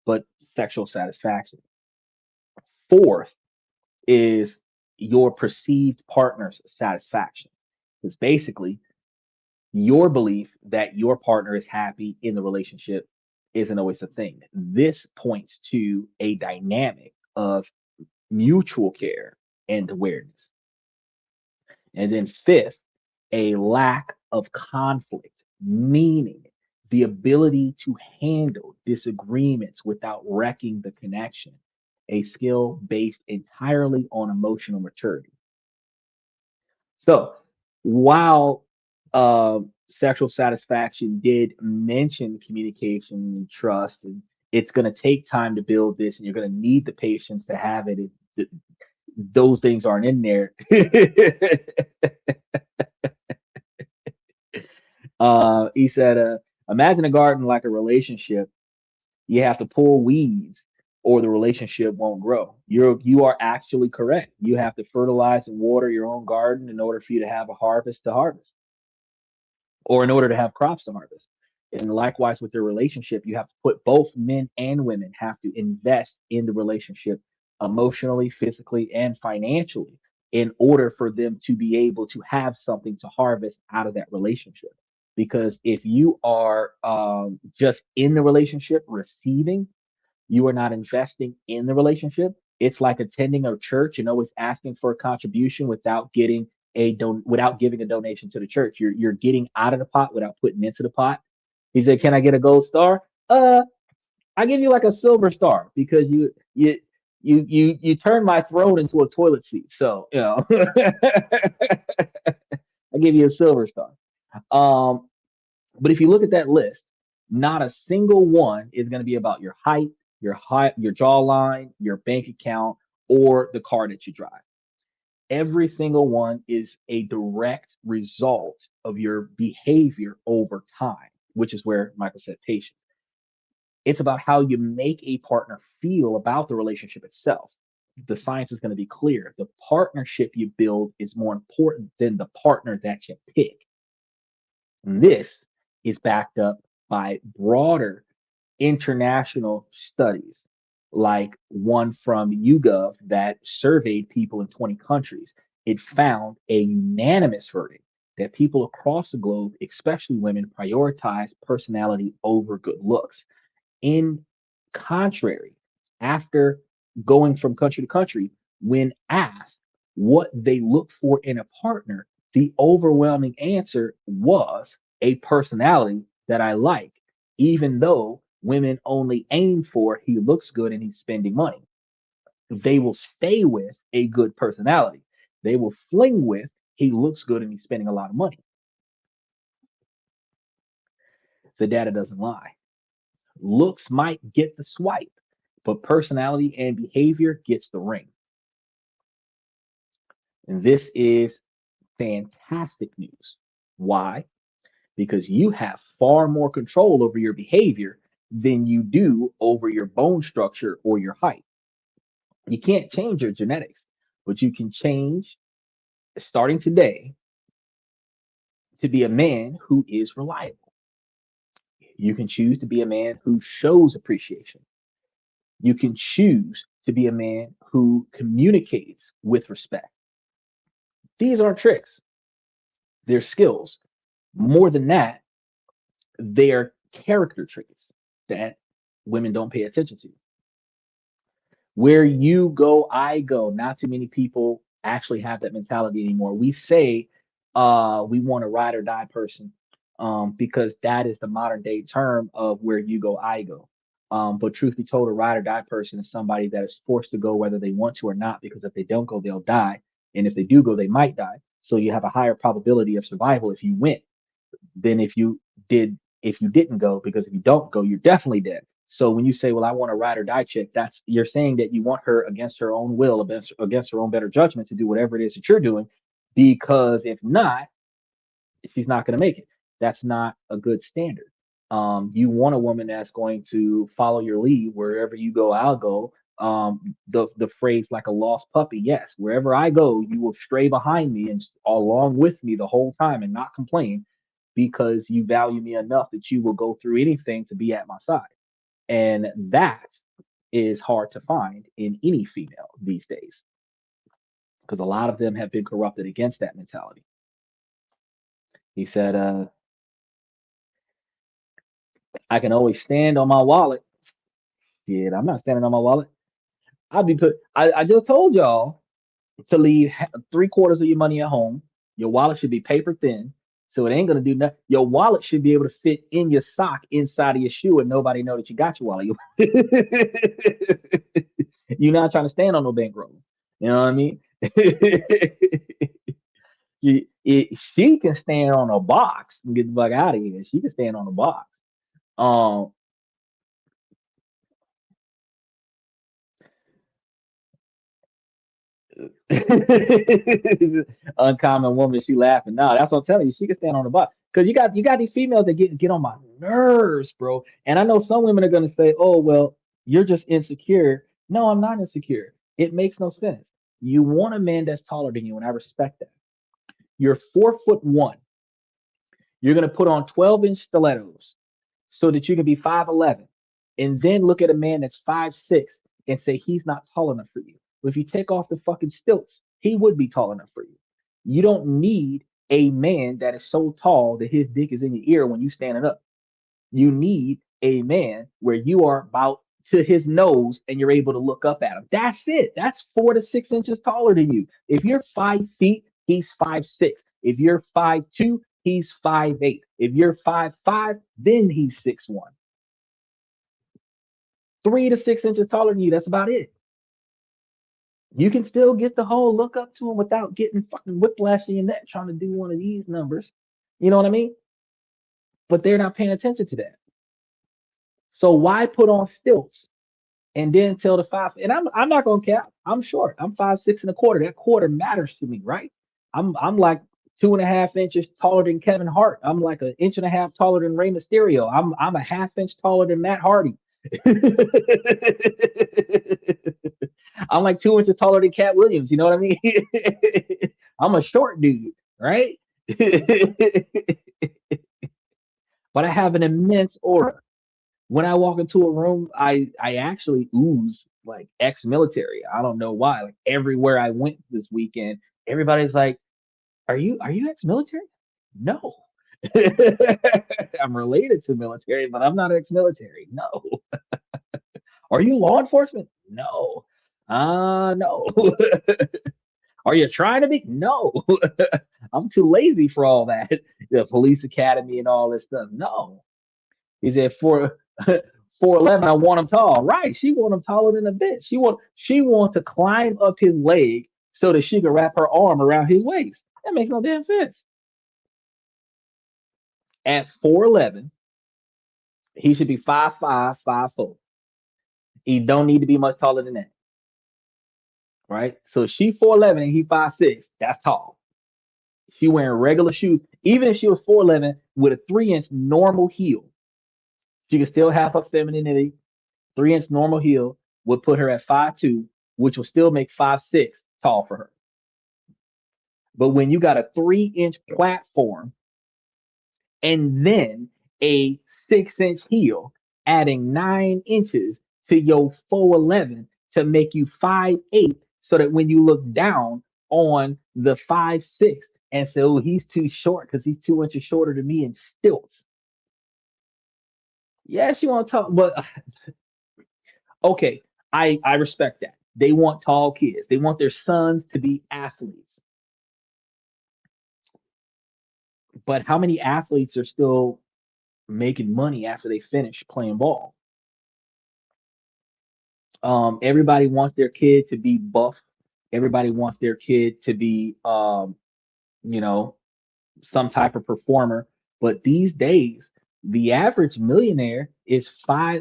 but sexual satisfaction. Fourth is your perceived partner's satisfaction. Because basically, your belief that your partner is happy in the relationship isn't always a thing. This points to a dynamic of mutual care and awareness. And then, fifth, a lack of conflict, meaning the ability to handle disagreements without wrecking the connection, a skill based entirely on emotional maturity. So, while sexual satisfaction did mention communication and trust, and it's going to take time to build this, and you're going to need the patience to have it. Those things aren't in there. He said, imagine a garden like a relationship. You have to pull weeds or the relationship won't grow. You are actually correct. You have to fertilize and water your own garden in order for you to have a harvest to harvest, or in order to have crops to harvest. And likewise with your relationship, you have to put both men and women have to invest in the relationship emotionally, physically, and financially in order for them to be able to have something to harvest out of that relationship. Because if you are just in the relationship receiving, you are not investing in the relationship. It's like attending a church and always asking for a contribution without getting without giving a donation to the church. You're getting out of the pot without putting into the pot. He said, "Can I get a gold star?" I give you like a silver star because you turned my throne into a toilet seat. So I give you a silver star. Um, but if you look at that list, not a single one is going to be about your jawline, your bank account, or the car that you drive. Every single one is a direct result of your behavior over time, which is where Michael said patience. It's about how you make a partner feel about the relationship itself. The science is going to be clear. The partnership you build is more important than the partner that you pick. And this is backed up by broader international studies, like one from YouGov that surveyed people in 20 countries. It found a unanimous verdict that people across the globe, especially women, prioritize personality over good looks. In contrary, after going from country to country, when asked what they look for in a partner, the overwhelming answer was a personality that I like, even though women only aim for he looks good and he's spending money. They will stay with a good personality. They will fling with he looks good and he's spending a lot of money. The data doesn't lie. Looks might get the swipe, but personality and behavior gets the ring. And this is fantastic news. Why? Because you have far more control over your behavior than you do over your bone structure or your height. You can't change your genetics, but you can change starting today to be a man who is reliable. You can choose to be a man who shows appreciation. You can choose to be a man who communicates with respect. These aren't tricks, they're skills. More than that, they're character traits that women don't pay attention to. Where you go, I go. Not too many people actually have that mentality anymore. We say we want a ride or die person because that is the modern day term of where you go, I go. But truth be told, a ride or die person is somebody that is forced to go whether they want to or not, because if they don't go, they'll die. And if they do go, they might die. So you have a higher probability of survival if you went than if you didn't go, because if you don't go, you're definitely dead. So when you say, well, I want a ride or die chick, that's you're saying that you want her against her own will, against her own better judgment to do whatever it is that you're doing, because if not, she's not going to make it. That's not a good standard. You want a woman that's going to follow your lead. Wherever you go, I'll go. The phrase like a lost puppy. Yes, wherever I go, you will stray behind me and along with me the whole time and not complain, because you value me enough that you will go through anything to be at my side. And that is hard to find in any female these days, because a lot of them have been corrupted against that mentality. He said, I can always stand on my wallet. Shit, I'm not standing on my wallet. I just told y'all to leave 3/4 of your money at home. Your wallet should be paper thin, so it ain't gonna do nothing. Your wallet should be able to fit in your sock inside of your shoe, and nobody know that you got your wallet. You're not trying to stand on no bankroll. You know what I mean? She can stand on a box and get the fuck out of here. She can stand on a box. Um, Uncommon woman, she laughing. No, that's what I'm telling you. She can stand on the box. Because you got these females that get on my nerves, bro. And I know some women are gonna say, oh well, you're just insecure. No, I'm not insecure. It makes no sense. You want a man that's taller than you, and I respect that. You're 4'1". You're going to put on 12-inch stilettos so that you can be 5'11", and then look at a man that's 5'6" and say he's not tall enough for you. But if you take off the fucking stilts, he would be tall enough for you. You don't need a man that is so tall that his dick is in your ear when you standing up. You need a man where you are about to his nose and you're able to look up at him. That's it. That's 4 to 6 inches taller than you. If you're 5 feet, he's 5'6". If you're 5'2", he's 5'8". If you're 5'5", then he's 6'1". 3 to 6 inches taller than you. That's about it. You can still get the whole look up to him without getting fucking whiplash in your neck trying to do one of these numbers. You know what I mean? But they're not paying attention to that. So why put on stilts and then tell the five? And I'm not gonna cap. I'm short. I'm 5'6 1/4. That quarter matters to me, right? I'm like 2.5 inches taller than Kevin Hart. I'm like an inch and a half taller than Rey Mysterio. I'm a half inch taller than Matt Hardy. I'm like 2 inches taller than Cat Williams. You know what I mean? I'm a short dude, right? But I have an immense aura. When I walk into a room, I actually ooze like ex-military. I don't know why. Like everywhere I went this weekend, everybody's like, "Are you ex-military?" No. I'm related to military, but I'm not ex-military. No. Are you law enforcement? No. No. Are you trying to be? No. I'm too lazy for all that. The police academy and all this stuff. No. He said 4'11". I want him tall. Right. She want him taller than a bitch. She want to climb up his leg so that she can wrap her arm around his waist. That makes no damn sense. At 4'11", he should be 5'5", 5'4". He don't need to be much taller than that. Right? So she 4'11" and he 5'6". That's tall. She wearing regular shoes. Even if she was 4'11" with a 3-inch normal heel, she could still have her femininity. 3-inch normal heel would put her at 5'2", which would still make 5'6" tall for her. But when you got a 3-inch platform and then a 6-inch heel, adding 9 inches to your 4'11" to make you 5'8", so that when you look down on the 5'6" and say, oh, he's too short because he's 2 inches shorter than me in stilts. Yes, you want to talk, but okay, I respect that. They want tall kids. They want their sons to be athletes. But how many athletes are still making money after they finish playing ball? Everybody wants their kid to be buff. Everybody wants their kid to be, you know, some type of performer. But these days, the average millionaire is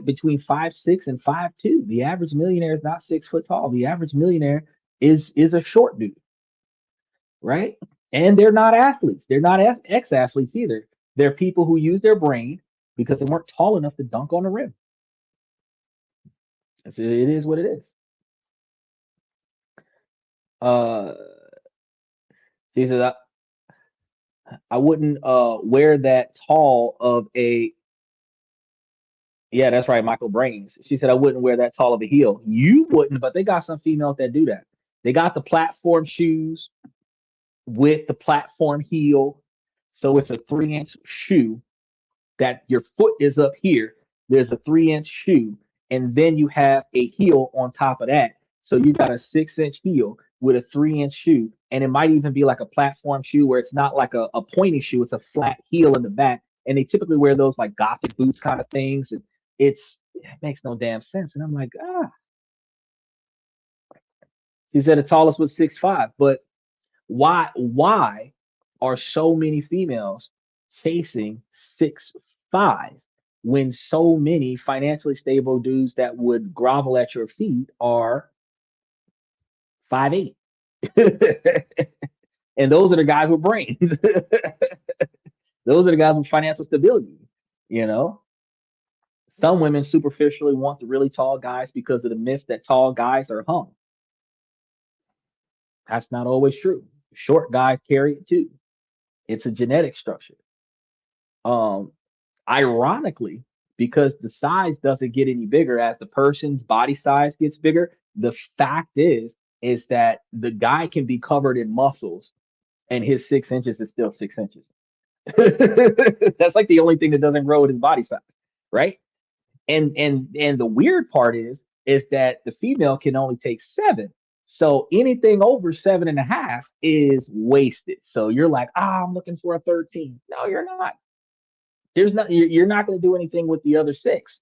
between 5'6" and 5'2". The average millionaire is not 6 foot tall. The average millionaire is a short dude, right? And they're not athletes. They're not ex-athletes either. They're people who use their brain because they weren't tall enough to dunk on the rim. It is what it is. Uh, he said, I wouldn't wear that tall of a. Yeah, that's right, Michael Brains. She said I wouldn't wear that tall of a heel. You wouldn't, but they got some females that do that. They got the platform shoes with the platform heel, so it's a 3 inch shoe that your foot is up here. There's a 3 inch shoe, and then you have a heel on top of that. So you got a 6 inch heel with a 3 inch shoe, and it might even be like a platform shoe where it's not like a pointy shoe, it's a flat heel in the back. And they typically wear those like gothic boots kind of things. And it makes no damn sense. And I'm like, she said the tallest was 6'5", but why are so many females chasing 6'5" when so many financially stable dudes that would grovel at your feet are 5'8"? And those are the guys with brains. Those are the guys with financial stability. You know, some women superficially want the really tall guys because of the myth that tall guys are hung. That's not always true. Short guys carry it too. It's a genetic structure. Um, Ironically, because the size doesn't get any bigger as the person's body size gets bigger, the fact is that the guy can be covered in muscles and his 6 inches is still 6 inches. That's like the only thing that doesn't grow with his body size, right? And the weird part is that the female can only take 7. So anything over 7.5 is wasted. So you're like, I'm looking for a 13. No, you're not. There's not. You're not going to do anything with the other 6.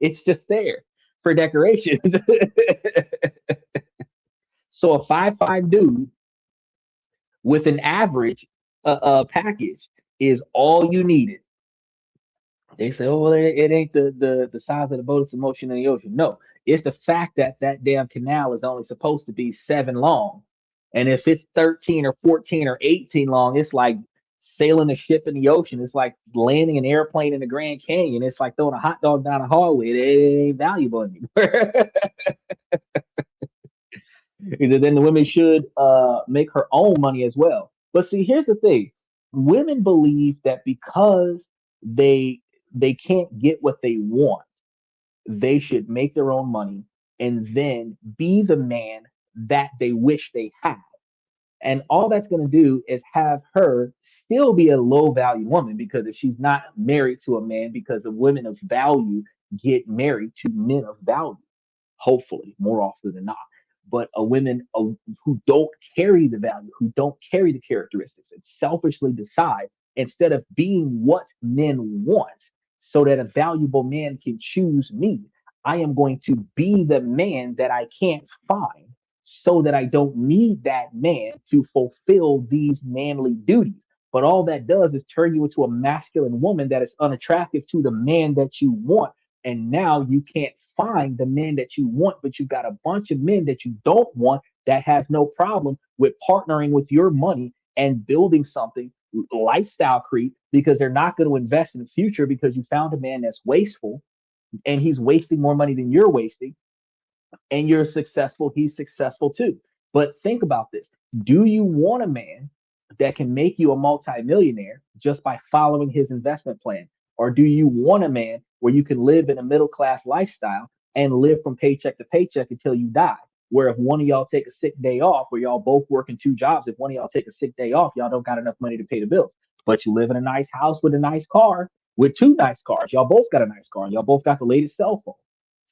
It's just there for decoration. So a 5'5" dude with an average package is all you needed. They say, oh, well, it ain't the size of the boat, it's the motion in the ocean. No, it's the fact that that damn canal is only supposed to be 7 long. And if it's 13 or 14 or 18 long, it's like sailing a ship in the ocean. It's like landing an airplane in the Grand Canyon. It's like throwing a hot dog down a hallway. It ain't valuable anymore. Then the women should make her own money as well. But see, here's the thing: women believe that because they they can't get what they want, they should make their own money and then be the man that they wish they had. And all that's going to do is have her still be a low value woman because if she's not married to a man, because the women of value get married to men of value, hopefully more often than not. But a women who don't carry the value, who don't carry the characteristics, and selfishly decide instead of being what men want, so that a valuable man can choose me, I am going to be the man that I can't find, so that I don't need that man to fulfill these manly duties. But all that does is turn you into a masculine woman that is unattractive to the man that you want, and now you can't find the men that you want, but you got a bunch of men that you don't want that has no problem with partnering with your money and building something lifestyle creep because they're not going to invest in the future because you found a man that's wasteful and he's wasting more money than you're wasting and you're successful, he's successful too. But think about this. Do you want a man that can make you a multimillionaire just by following his investment plan? Or do you want a man where you can live in a middle class lifestyle and live from paycheck to paycheck until you die? Where if one of y'all take a sick day off, where y'all both working 2 jobs, if one of y'all take a sick day off, y'all don't got enough money to pay the bills. But you live in a nice house with a nice car, with 2 nice cars. Y'all both got a nice car, and y'all both got the latest cell phone,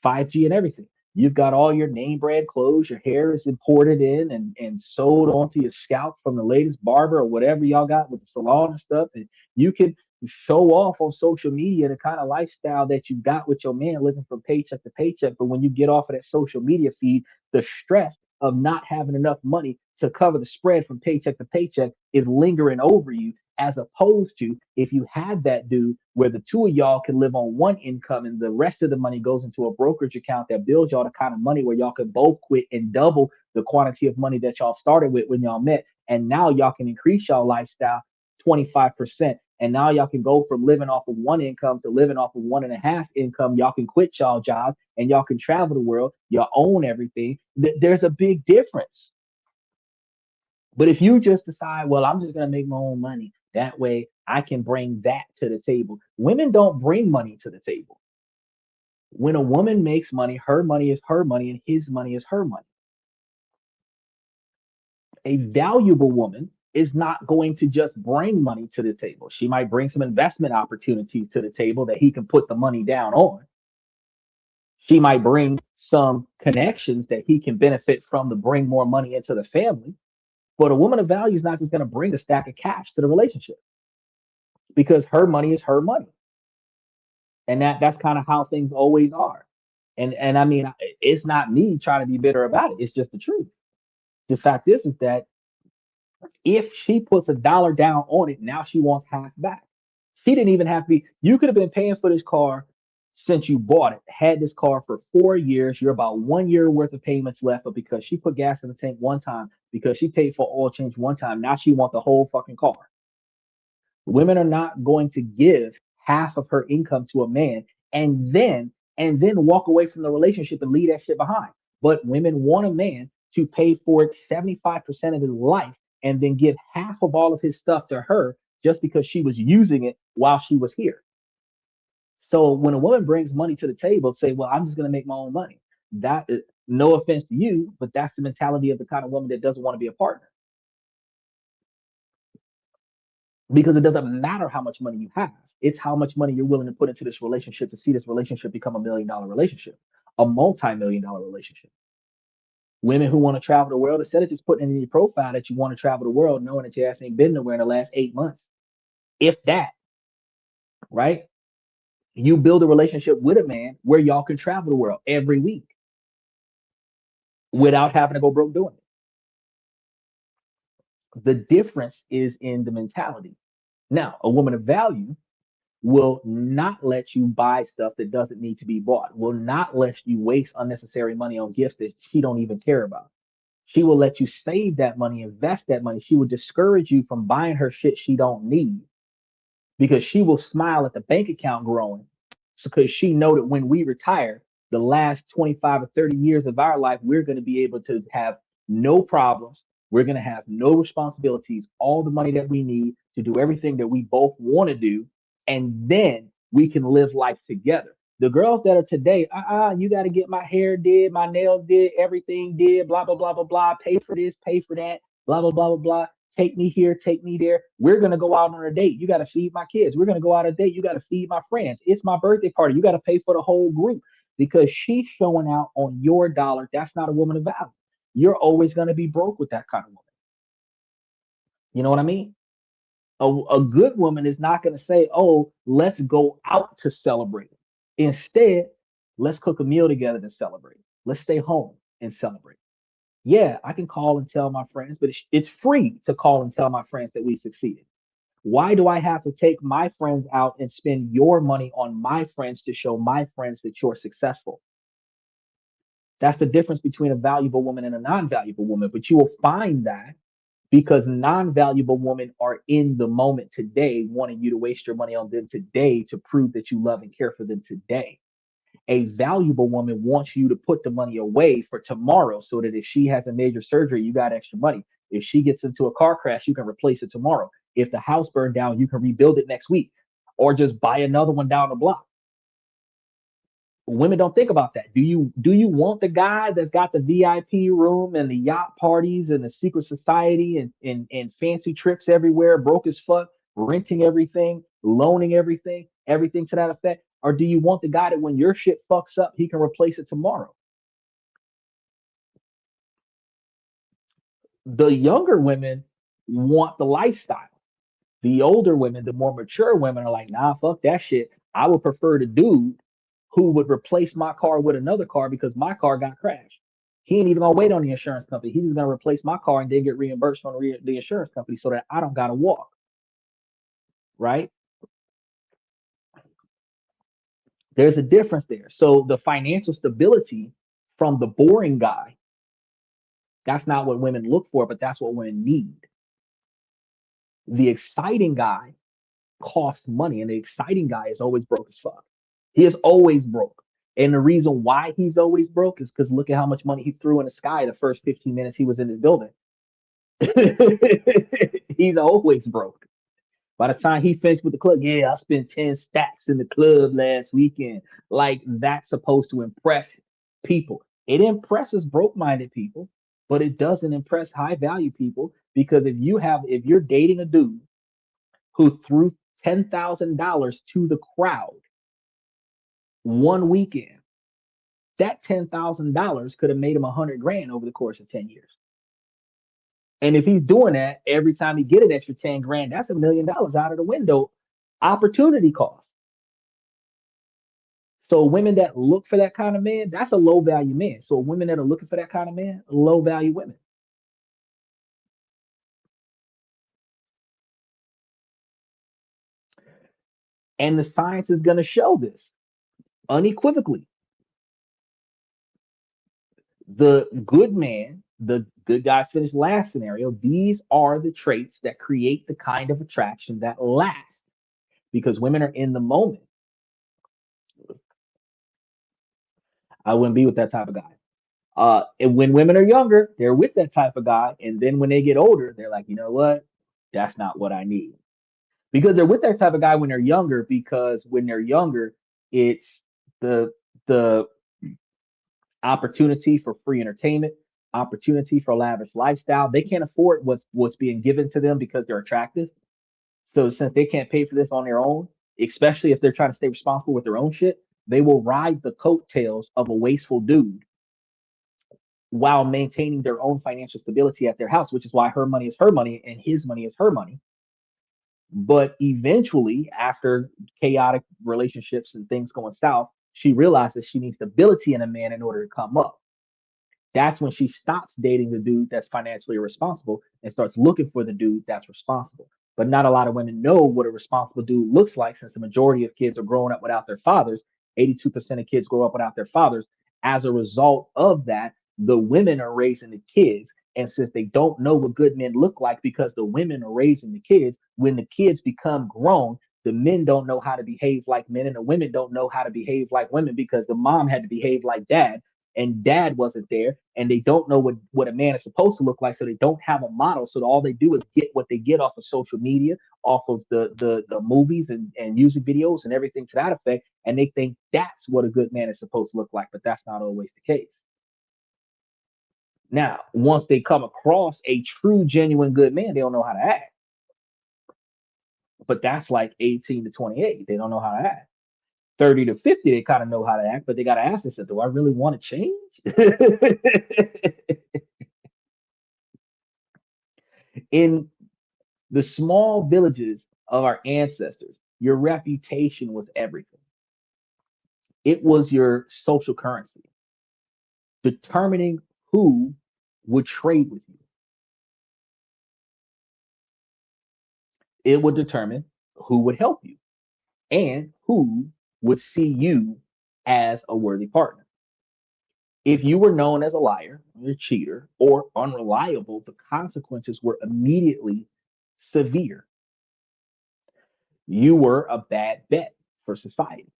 5G and everything. You've got all your name brand clothes, your hair is imported in and sold onto your scalp from the latest barber or whatever y'all got with the salon and stuff. And you can show off on social media the kind of lifestyle that you got with your man living from paycheck to paycheck. But when you get off of that social media feed, the stress of not having enough money to cover the spread from paycheck to paycheck is lingering over you, as opposed to if you had that dude where the two of y'all can live on one income and the rest of the money goes into a brokerage account that builds y'all the kind of money where y'all can both quit and double the quantity of money that y'all started with when y'all met. And now y'all can increase y'all lifestyle 25%. And now y'all can go from living off of one income to living off of one and a half income. Y'all can quit y'all job and y'all can travel the world. Y'all own everything. There's a big difference. But if you just decide, well, I'm just going to make my own money, that way I can bring that to the table. Women don't bring money to the table. When a woman makes money is her money and his money is her money. A valuable woman is not going to just bring money to the table. She might bring some investment opportunities to the table that he can put the money down on. She might bring some connections that he can benefit from to bring more money into the family. But a woman of value is not just going to bring a stack of cash to the relationship, because her money is her money. And that's kind of how things always are. And I mean, it's not me trying to be bitter about it. It's just the truth. The fact is that if she puts $1 down on it, now she wants half back. She didn't even have to be. You could have been paying for this car since you bought it. Had this car for 4 years. You're about 1 year worth of payments left, but because she put gas in the tank one time, because she paid for oil change one time, now she wants the whole fucking car. Women are not going to give half of her income to a man and then walk away from the relationship and leave that shit behind. But women want a man to pay for it 75% of his life and then give half of all of his stuff to her just because she was using it while she was here. So when a woman brings money to the table, say, well, I'm just going to make my own money. That is, no offense to you, but that's the mentality of the kind of woman that doesn't want to be a partner, because it doesn't matter how much money you have. It's how much money you're willing to put into this relationship to see this relationship become $1 million relationship, a multi-million-dollar relationship. Women who want to travel the world, instead of just putting in your profile that you want to travel the world, knowing that your ass ain't been nowhere in the last 8 months, if that, right? You build a relationship with a man where y'all can travel the world every week without having to go broke doing it. The difference is in the mentality. Now, a woman of value will not let you buy stuff that doesn't need to be bought, will not let you waste unnecessary money on gifts that she don't even care about. She will let you save that money, invest that money. She will discourage you from buying her shit she don't need, because she will smile at the bank account growing, because she know that when we retire, the last 25 or 30 years of our life, we're going to be able to have no problems. We're going to have no responsibilities, all the money that we need to do everything that we both want to do. And then we can live life together. The girls that are today, you got to get my hair did, my nails did, everything did, blah, blah, blah, blah, blah, pay for this, pay for that, blah, blah, blah, blah, blah. Take me here, take me there. We're gonna go out on a date. You gotta feed my kids. We're gonna go out on a date. You gotta feed my friends. It's my birthday party. You gotta pay for the whole group, because she's showing out on your dollar. That's not a woman of value. You're always gonna be broke with that kind of woman. You know what I mean? A good woman is not gonna say, "Oh, let's go out to celebrate." Instead, let's cook a meal together to celebrate. Let's stay home and celebrate. Yeah, I can call and tell my friends, but it's free to call and tell my friends that we succeeded. Why do I have to take my friends out and spend your money on my friends to show my friends that you're successful? That's the difference between a valuable woman and a non-valuable woman. But you will find that because non-valuable women are in the moment today, wanting you to waste your money on them today to prove that you love and care for them today. A valuable woman wants you to put the money away for tomorrow, so that if she has a major surgery, you got extra money. If she gets into a car crash, you can replace it tomorrow. If the house burned down, you can rebuild it next week, or just buy another one down the block. Women don't think about that. Do you want the guy that's got the VIP room and the yacht parties and the secret society and fancy trips everywhere, broke as fuck, renting everything, loaning everything, everything to that effect? Or do you want the guy that when your shit fucks up, he can replace it tomorrow? The younger women want the lifestyle. The older women, the more mature women are like, nah, fuck that shit. I would prefer the dude who would replace my car with another car because my car got crashed. He ain't even gonna wait on the insurance company. He's just gonna replace my car and then get reimbursed from the insurance company so that I don't gotta walk. Right? There's a difference there. So the financial stability from the boring guy, that's not what women look for, but that's what women need. The exciting guy costs money, and the exciting guy is always broke as fuck. He is always broke. And the reason why he's always broke is because look at how much money he threw in the sky the first 15 minutes he was in his building. He's always broke. By the time he finished with the club, yeah, I spent 10 stacks in the club last weekend. Like that's supposed to impress people. It impresses broke-minded people, but it doesn't impress high-value people because if you're dating a dude who threw $10,000 to the crowd one weekend, that $10,000 could have made him 100 grand over the course of 10 years. And if he's doing that every time he get an extra 10 grand, that's $1 million out of the window. Opportunity cost. So women that look for that kind of man, that's a low value man. So women that are looking for that kind of man, low value women. And the science is going to show this unequivocally. The good man, the good guys finish last scenario, these are the traits that create the kind of attraction that lasts because women are in the moment. I wouldn't be with that type of guy. And when women are younger, they're with that type of guy. And then when they get older, they're like, you know what? That's not what I need. Because they're with that type of guy when they're younger, because when they're younger, it's the the opportunity for free entertainment, opportunity for lavish lifestyle. They can't afford what's being given to them because they're attractive. So since they can't pay for this on their own, especially if they're trying to stay responsible with their own shit, they will ride the coattails of a wasteful dude while maintaining their own financial stability at their house, which is why her money is her money and his money is her money. But eventually, after chaotic relationships and things going south, she realizes she needs stability in a man in order to come up. That's when she stops dating the dude that's financially irresponsible and starts looking for the dude that's responsible. But not a lot of women know what a responsible dude looks like since the majority of kids are growing up without their fathers. 82% of kids grow up without their fathers. As a result of that, the women are raising the kids. And since they don't know what good men look like because the women are raising the kids, when the kids become grown, the men don't know how to behave like men and the women don't know how to behave like women because the mom had to behave like dad and dad wasn't there and they don't know what a man is supposed to look like so they don't have a model so all they do is get what they get off of social media off of the movies and music videos and everything to that effect and they think that's what a good man is supposed to look like but that's not always the case. Now once they come across a true genuine good man they don't know how to act, but that's like 18 to 28 they don't know how to act. 30 to 50 they kind of know how to act but they got to ask themselves, do I really want to change? In the small villages of our ancestors, your reputation was everything. It was your social currency, determining who would trade with you. It would determine who would help you and who would see you as a worthy partner. If you were known as a liar, a cheater, or unreliable, the consequences were immediately severe. You were a bad bet for society.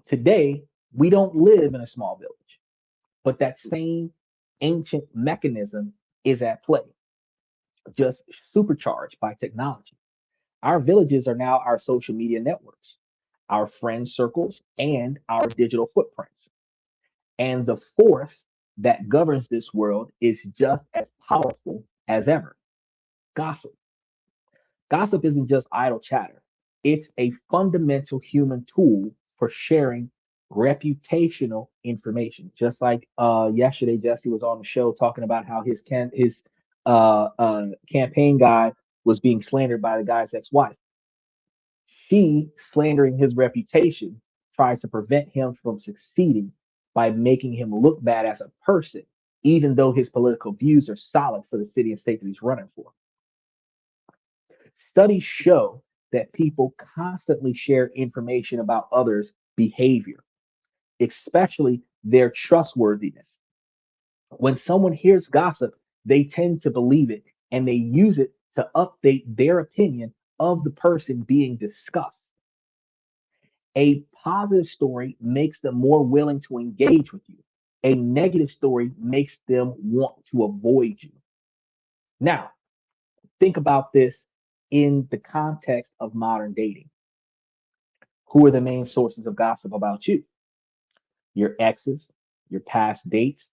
Today, we don't live in a small village. But that same ancient mechanism is at play, just supercharged by technology. Our villages are now our social media networks, our friend circles, and our digital footprints. And the force that governs this world is just as powerful as ever, gossip. Gossip isn't just idle chatter, it's a fundamental human tool for sharing reputational information. Just like yesterday, Jesse was on the show talking about how his campaign guy was being slandered by the guy's ex-wife. She, slandering his reputation, tries to prevent him from succeeding by making him look bad as a person, even though his political views are solid for the city and state that he's running for. Studies show that people constantly share information about others' behavior, especially their trustworthiness. When someone hears gossip, they tend to believe it and they use it to update their opinion of the person being discussed. A positive story makes them more willing to engage with you. A negative story makes them want to avoid you. Now, think about this in the context of modern dating. Who are the main sources of gossip about you? Your exes, your past dates,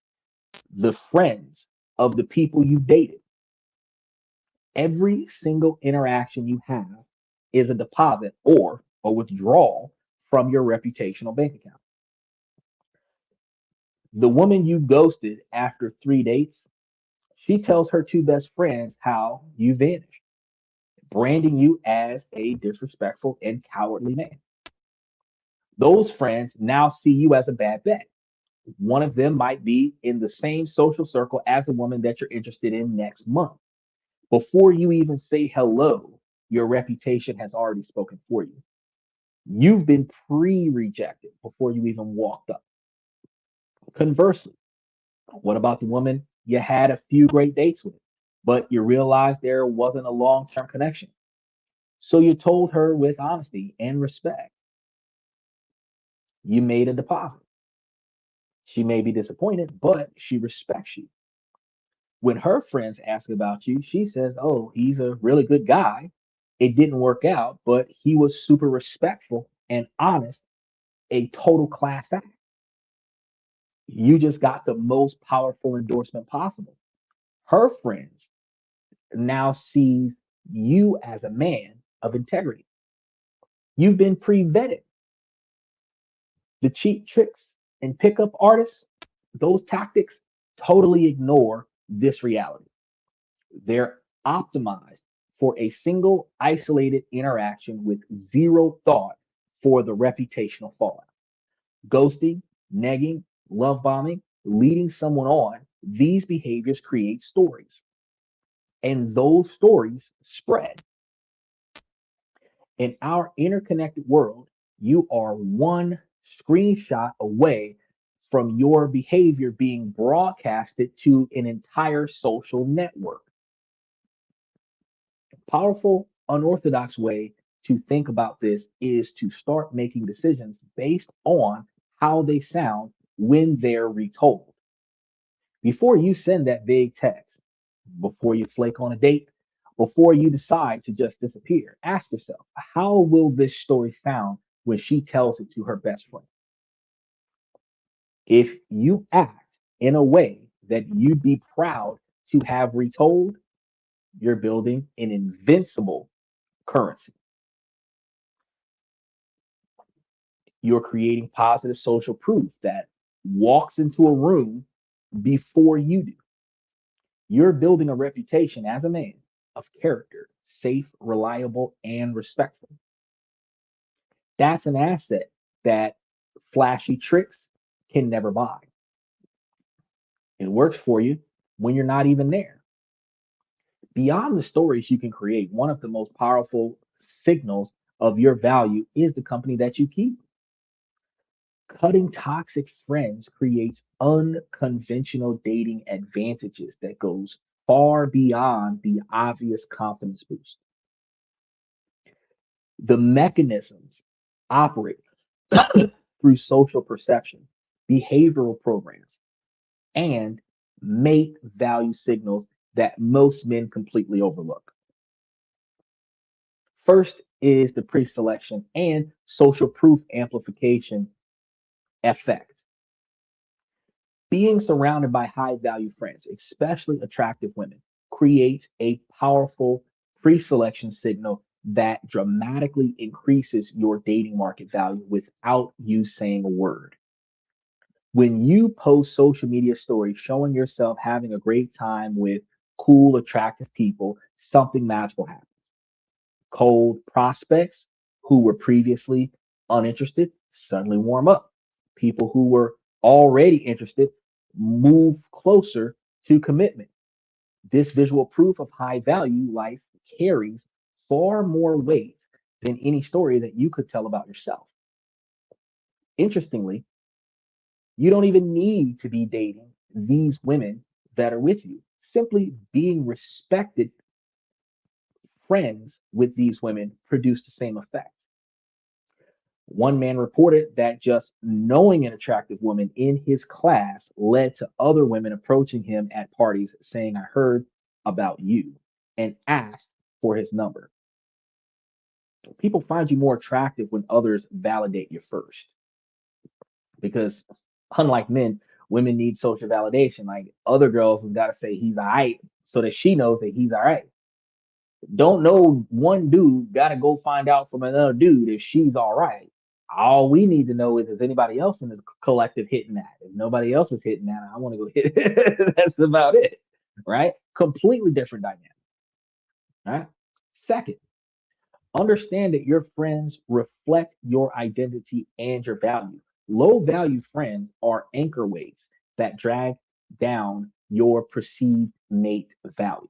the friends of the people you dated. Every single interaction you have is a deposit or a withdrawal from your reputational bank account. The woman you ghosted after 3 dates, she tells her two best friends how you vanished, branding you as a disrespectful and cowardly man. Those friends now see you as a bad bet. One of them might be in the same social circle as the woman that you're interested in next month. Before you even say hello, your reputation has already spoken for you. You've been pre rejected before you even walked up. Conversely, what about the woman you had a few great dates with, but you realized there wasn't a long term connection? So you told her with honesty and respect. You made a deposit. She may be disappointed, but she respects you. When her friends ask about you, she says, "Oh, he's a really good guy. It didn't work out, but he was super respectful and honest, a total class act." You just got the most powerful endorsement possible. Her friends now sees you as a man of integrity. You've been pre-vetted. The cheap tricks and pickup artists, those tactics totally ignore this reality. They're optimized for a single isolated interaction with zero thought for the reputational fallout. Ghosting, negging, love bombing, leading someone on, these behaviors create stories. And those stories spread. In our interconnected world, you are one screenshot away from your behavior being broadcasted to an entire social network. Powerful, unorthodox way to think about this is to start making decisions based on how they sound when they're retold. Before you send that vague text, before you flake on a date, before you decide to just disappear, ask yourself, how will this story sound when she tells it to her best friend? If you act in a way that you'd be proud to have retold, you're building an invincible currency. You're creating positive social proof that walks into a room before you do. You're building a reputation as a man of character, safe, reliable, and respectful. That's an asset that flashy tricks can never buy. It works for you when you're not even there. Beyond the stories you can create, one of the most powerful signals of your value is the company that you keep. Cutting toxic friends creates unconventional dating advantages that goes far beyond the obvious confidence boost. The mechanisms operate through social perception, behavioral programs, and mate value signals that most men completely overlook. First is the pre-selection and social proof amplification effect. Being surrounded by high value friends, especially attractive women, creates a powerful pre selection signal that dramatically increases your dating market value without you saying a word. When you post social media stories showing yourself having a great time with cool, attractive people, something magical happens. Cold prospects who were previously uninterested suddenly warm up. People who were already interested move closer to commitment. This visual proof of high value life carries far more weight than any story that you could tell about yourself. Interestingly, you don't even need to be dating these women that are with you. Simply being respected friends with these women produce the same effect. One man reported that just knowing an attractive woman in his class led to other women approaching him at parties saying, I heard about you, and asked for his number. People find you more attractive when others validate you first. Because unlike men, women need social validation. Like other girls have got to say he's all right so that she knows that he's all right. Don't know one dude got to go find out from another dude if she's all right. All we need to know is anybody else in the collective hitting that? If nobody else is hitting that, I want to go hit it. That's about it, right? Completely different dynamic, right? Second, understand that your friends reflect your identity and your value. Low value friends are anchor weights that drag down your perceived mate value.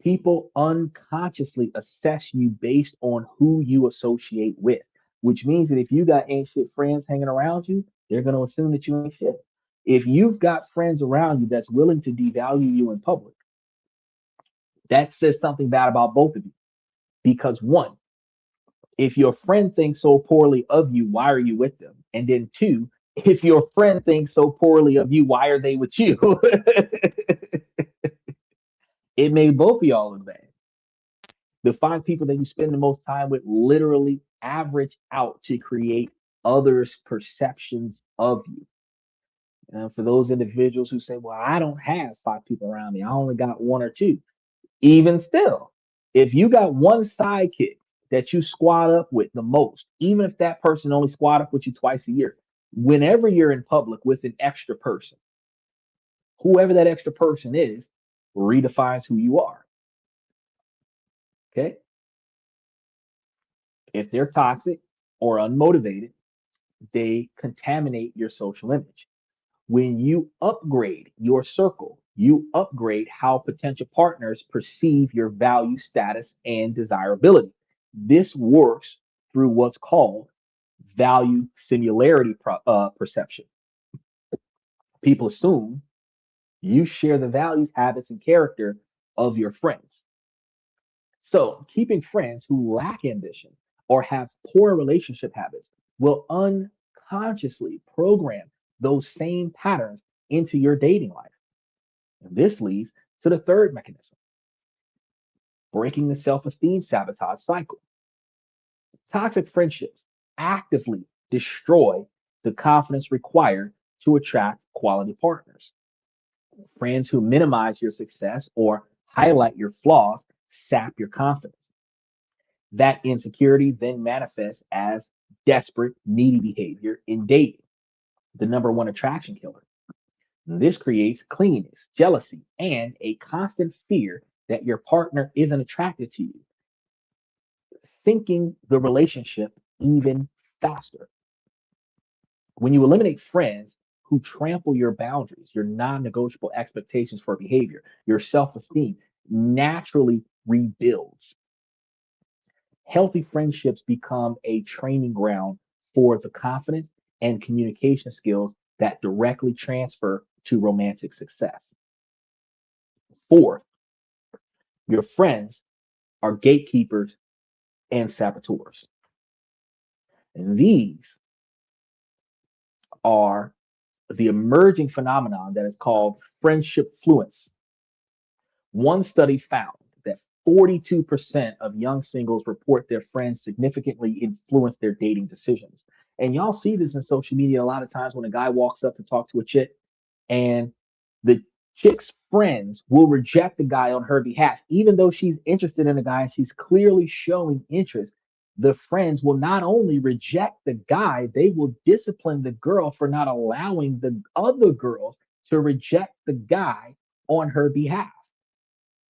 People unconsciously assess you based on who you associate with, which means that if you got ain't shit friends hanging around you, they're going to assume that you ain't shit. If you've got friends around you that's willing to devalue you in public, that says something bad about both of you. Because one, if your friend thinks so poorly of you, why are you with them? And then two, if your friend thinks so poorly of you, why are they with you? It made both of y'all look bad. The five people that you spend the most time with literally average out to create others' perceptions of you. And for those individuals who say, well, I don't have five people around me, I only got one or two. Even still, if you got one sidekick that you squad up with the most, even if that person only squad up with you twice a year, whenever you're in public with an extra person, whoever that extra person is, redefines who you are. Okay. If they're toxic or unmotivated, they contaminate your social image. When you upgrade your circle, you upgrade how potential partners perceive your value, status, and desirability. This works through what's called value similarity perception. People assume you share the values, habits, and character of your friends. So, keeping friends who lack ambition or have poor relationship habits will unconsciously program those same patterns into your dating life. And this leads to the third mechanism, breaking the self esteem sabotage cycle. Toxic friendships actively destroy the confidence required to attract quality partners. Friends who minimize your success or highlight your flaws sap your confidence. That insecurity then manifests as desperate, needy behavior in dating, the number one attraction killer. This creates clinginess, jealousy, and a constant fear that your partner isn't attracted to you, sinking the relationship even faster. When you eliminate friends who trample your boundaries, your non negotiable expectations for behavior, your self esteem naturally rebuilds. Healthy friendships become a training ground for the confidence and communication skills that directly transfer to romantic success. Fourth, your friends are gatekeepers and saboteurs. And these are the emerging phenomenon that is called friendship fluence. One study found that 42% of young singles report their friends significantly influence their dating decisions. And y'all see this in social media a lot of times when a guy walks up to talk to a chick and the Chick's friends will reject the guy on her behalf, even though she's interested in the guy and she's clearly showing interest. The friends will not only reject the guy, they will discipline the girl for not allowing the other girls to reject the guy on her behalf,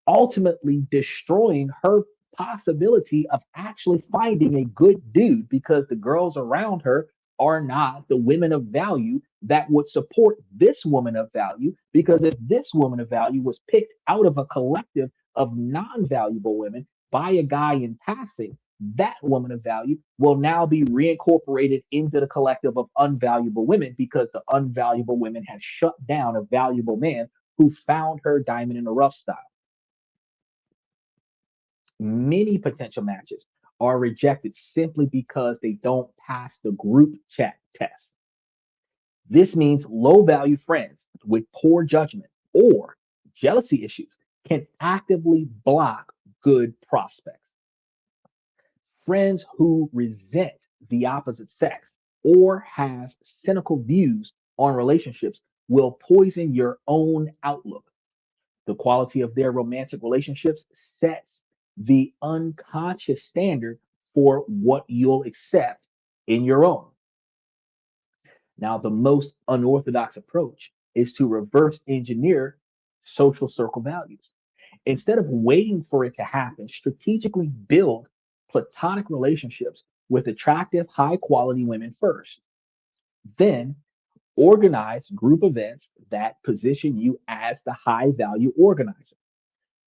ultimately destroying her possibility of actually finding a good dude because the girls around her are not the women of value that would support this woman of value. Because if this woman of value was picked out of a collective of non valuable women by a guy in passing, that woman of value will now be reincorporated into the collective of unvaluable women because the unvaluable women have shut down a valuable man who found her diamond in the rough style. Many potential matches are rejected simply because they don't pass the group chat test. This means low value friends with poor judgment or jealousy issues can actively block good prospects. Friends who resent the opposite sex or have cynical views on relationships will poison your own outlook. The quality of their romantic relationships sets the unconscious standard for what you'll accept in your own. Now, the most unorthodox approach is to reverse engineer social circle values. Instead of waiting for it to happen, strategically build platonic relationships with attractive, high quality women first. Then organize group events that position you as the high value organizer.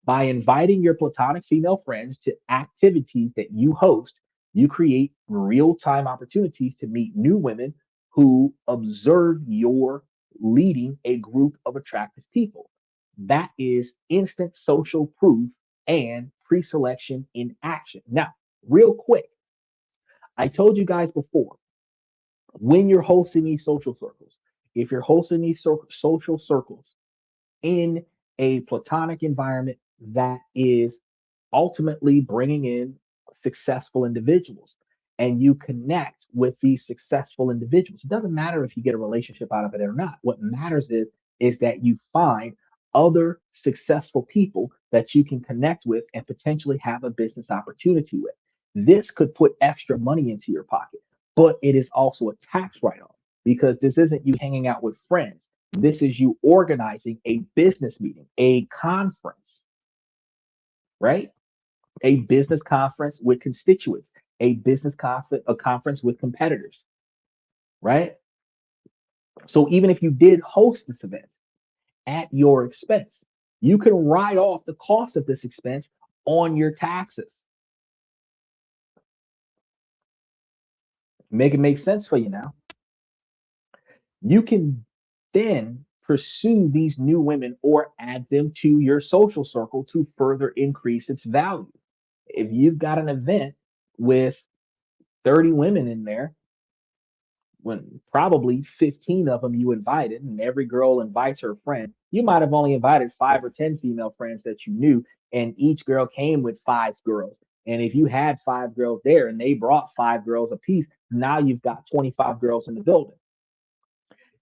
By inviting your platonic female friends to activities that you host, you create real time opportunities to meet new women who observe your leading a group of attractive people. That is instant social proof and pre selection in action. Now, real quick, I told you guys before when you're hosting these social circles, if you're hosting these social circles in a platonic environment that is ultimately bringing in successful individuals and you connect with these successful individuals. It doesn't matter if you get a relationship out of it or not. What matters is that you find other successful people that you can connect with and potentially have a business opportunity with. This could put extra money into your pocket, but it is also a tax write-off because this isn't you hanging out with friends. This is you organizing a business meeting, a conference, right? A business conference with constituents, a conference with competitors, right? So even if you did host this event at your expense, you can write off the cost of this expense on your taxes. Make it make sense for you now. You can then pursue these new women or add them to your social circle to further increase its value. If you've got an event with 30 women in there, when probably 15 of them you invited, and every girl invites her friend, you might have only invited 5 or 10 female friends that you knew, and each girl came with 5 girls. And if you had 5 girls there and they brought 5 girls apiece, now you've got 25 girls in the building.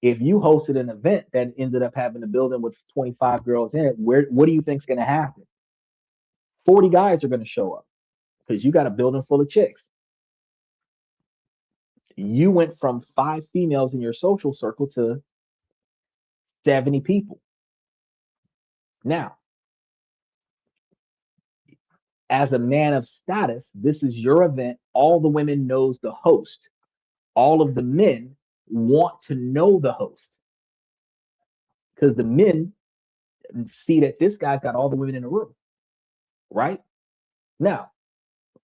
If you hosted an event that ended up having a building with 25 girls in it, what do you think's going to happen? 40 guys are going to show up because you got a building full of chicks. You went from 5 females in your social circle to 70 people. Now, as a man of status, this is your event. All the women knows the host. All of the men want to know the host because the men see that this guy's got all the women in the room, right? Now,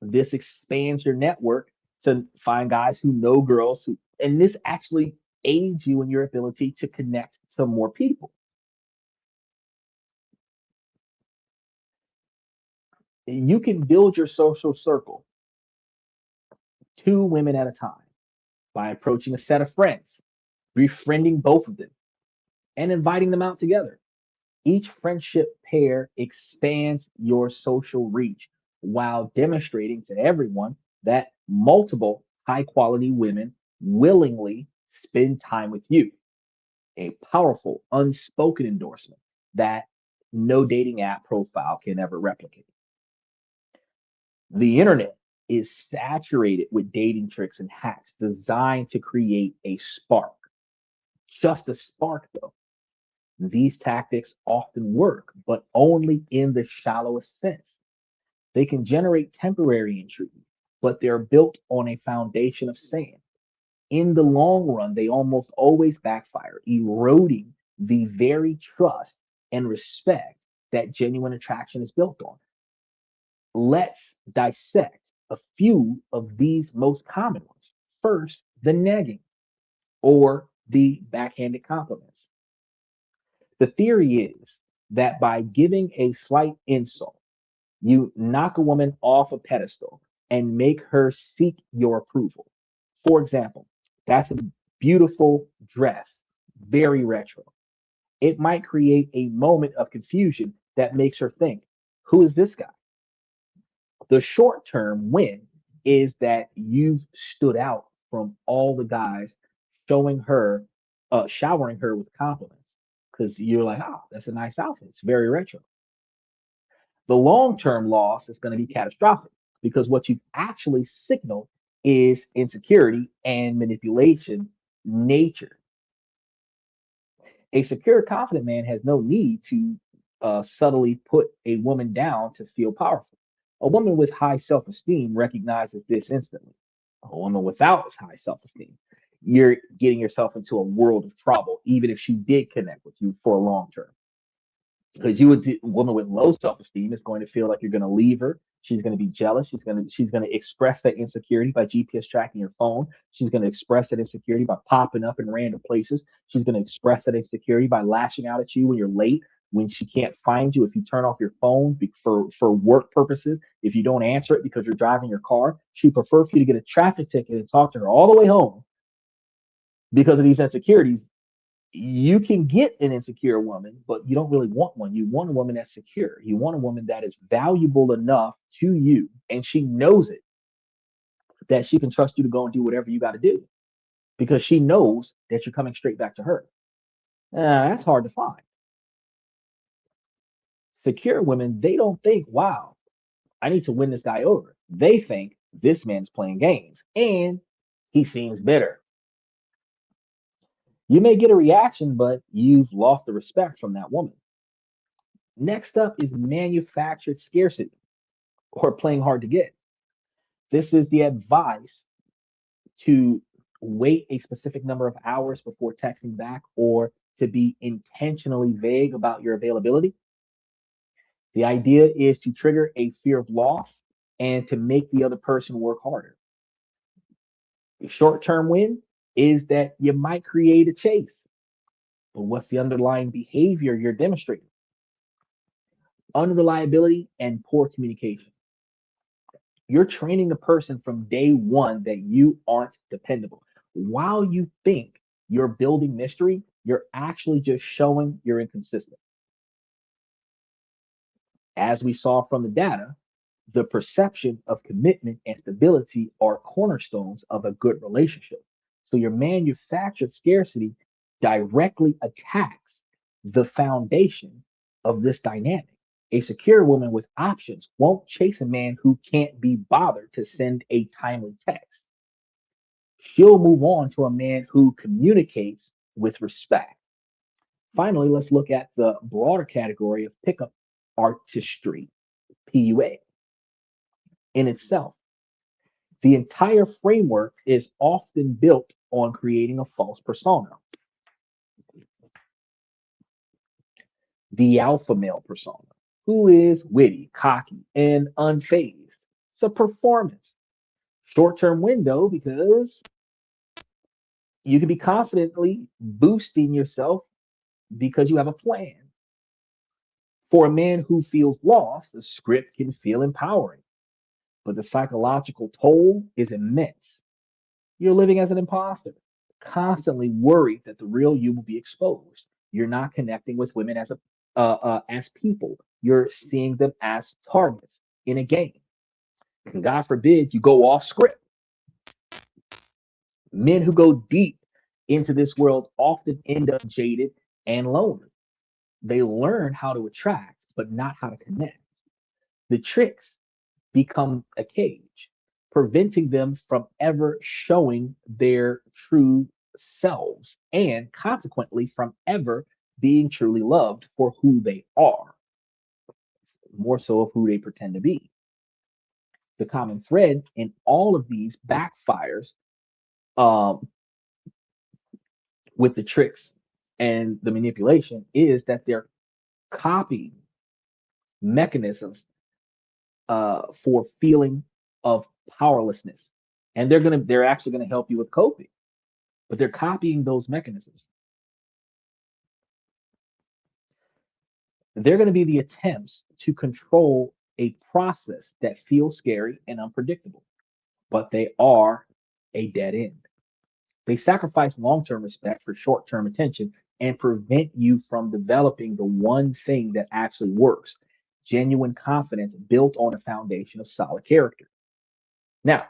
this expands your network to find guys who know girls who, and this actually aids you in your ability to connect to more people. You can build your social circle 2 women at a time by approaching a set of friends, befriending both of them, and inviting them out together. Each friendship pair expands your social reach while demonstrating to everyone that multiple high quality women willingly spend time with you. A powerful unspoken endorsement. that no dating app profile can ever replicate. The internet is saturated with dating tricks and hacks designed to create a spark. Just a spark, though. These tactics often work, but only in the shallowest sense. They can generate temporary intrigue, but they're built on a foundation of sand. In the long run, they almost always backfire, eroding the very trust and respect that genuine attraction is built on. Let's dissect a few of these most common ones. First, the negging or the backhanded compliments. The theory is that by giving a slight insult, you knock a woman off a pedestal and make her seek your approval. For example, that's a beautiful dress, very retro. It might create a moment of confusion that makes her think, who is this guy? The short term win is that you've stood out from all the guys showing her, showering her with compliments because you're like, oh, that's a nice outfit. It's very retro. The long term loss is going to be catastrophic because what you've actually signaled is insecurity and manipulation nature. A secure, confident man has no need to subtly put a woman down to feel powerful. A woman with high self esteem recognizes this instantly. A woman without high self esteem, you're getting yourself into a world of trouble, even if she did connect with you for a long term. Because a woman with low self-esteem is going to feel like you're going to leave her. She's going to be jealous. She's going to express that insecurity by GPS tracking your phone. She's going to express that insecurity by popping up in random places. She's going to express that insecurity by lashing out at you when you're late, when she can't find you, if you turn off your phone for work purposes, if you don't answer it because you're driving your car. She prefer for you to get a traffic ticket and talk to her all the way home because of these insecurities. You can get an insecure woman, but you don't really want one. You want a woman that's secure. You want a woman that is valuable enough to you, and she knows it, that she can trust you to go and do whatever you got to do because she knows that you're coming straight back to her. That's hard to find. Secure women, they don't think, wow, I need to win this guy over. They think this man's playing games and he seems bitter. You may get a reaction, but you've lost the respect from that woman. Next up is manufactured scarcity or playing hard to get. This is the advice to wait a specific number of hours before texting back or to be intentionally vague about your availability. The idea is to trigger a fear of loss and to make the other person work harder. The short term win is that you might create a chase, but what's the underlying behavior you're demonstrating? Unreliability and poor communication. You're training the person from day one that you aren't dependable. While you think you're building mystery, you're actually just showing you're inconsistent. As we saw from the data, the perception of commitment and stability are cornerstones of a good relationship. So your manufactured scarcity directly attacks the foundation of this dynamic. A secure woman with options won't chase a man who can't be bothered to send a timely text. She'll move on to a man who communicates with respect. Finally, let's look at the broader category of pickup artistry, PUA, in itself. The entire framework is often built on creating a false persona, the alpha male persona, who is witty, cocky, and unfazed. It's a performance. Short term window because you can be confidently boosting yourself because you have a plan. For a man who feels lost, the script can feel empowering, but the psychological toll is immense. You're living as an imposter, constantly worried that the real you will be exposed. You're not connecting with women as people. You're seeing them as targets in a game. And God forbid you go off script. Men who go deep into this world often end up jaded and lonely. They learn how to attract, but not how to connect. The tricks become a cage, preventing them from ever showing their true selves and consequently from ever being truly loved for who they are, more so of who they pretend to be. The common thread in all of these backfires um, with the tricks and the manipulation is that they're copying mechanisms for feeling of powerlessness, and they're actually gonna help you with coping, but they're copying those mechanisms. They're going to be the attempts to control a process that feels scary and unpredictable, but they are a dead end. They sacrifice long term respect for short term attention and prevent you from developing the one thing that actually works: genuine confidence built on a foundation of solid character. Now,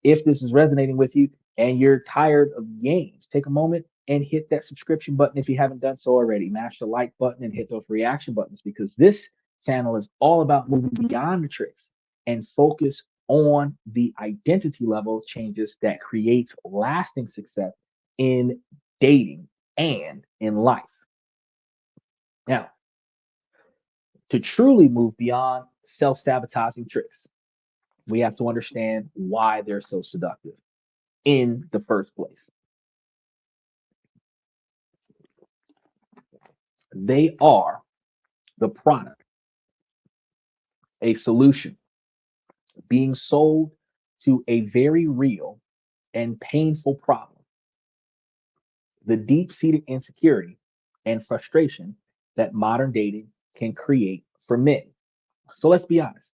if this is resonating with you and you're tired of games, take a moment and hit that subscription button if you haven't done so already. Mash the like button and hit those reaction buttons because this channel is all about moving beyond the tricks and focus on the identity level changes that creates lasting success in dating and in life. Now, to truly move beyond self-sabotaging tricks, we have to understand why they're so seductive in the first place. They are the product, a solution being sold to a very real and painful problem: the deep seated insecurity and frustration that modern dating can create for men. So let's be honest,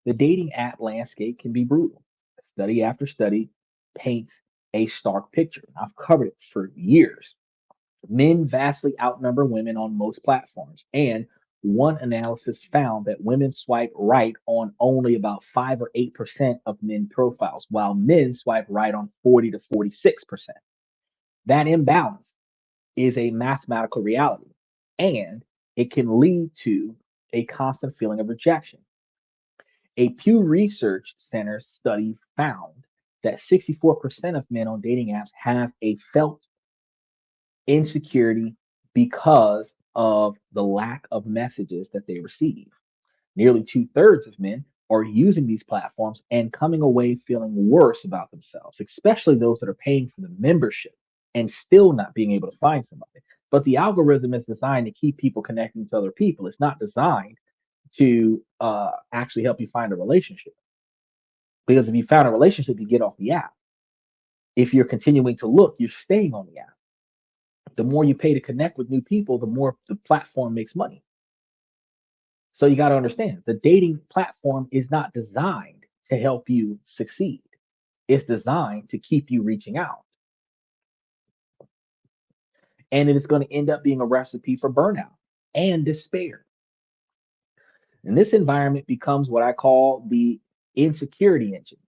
the dating app landscape can be brutal. Study after study paints a stark picture. I've covered it for years. Men vastly outnumber women on most platforms, and one analysis found that women swipe right on only about 5 or 8% of men profiles, while men swipe right on 40 to 46%. That imbalance is a mathematical reality, and it can lead to a constant feeling of rejection. A Pew Research Center study found that 64% of men on dating apps have a felt insecurity because of the lack of messages that they receive. Nearly two-thirds of men are using these platforms and coming away feeling worse about themselves, especially those that are paying for the membership and still not being able to find somebody. But the algorithm is designed to keep people connecting to other people. It's not designed to actually help you find a relationship. Because if you found a relationship, you get off the app. If you're continuing to look, you're staying on the app. The more you pay to connect with new people, the more the platform makes money. So you got to understand the dating platform is not designed to help you succeed. It's designed to keep you reaching out. And it is going to end up being a recipe for burnout and despair. And this environment becomes what I call the insecurity engine.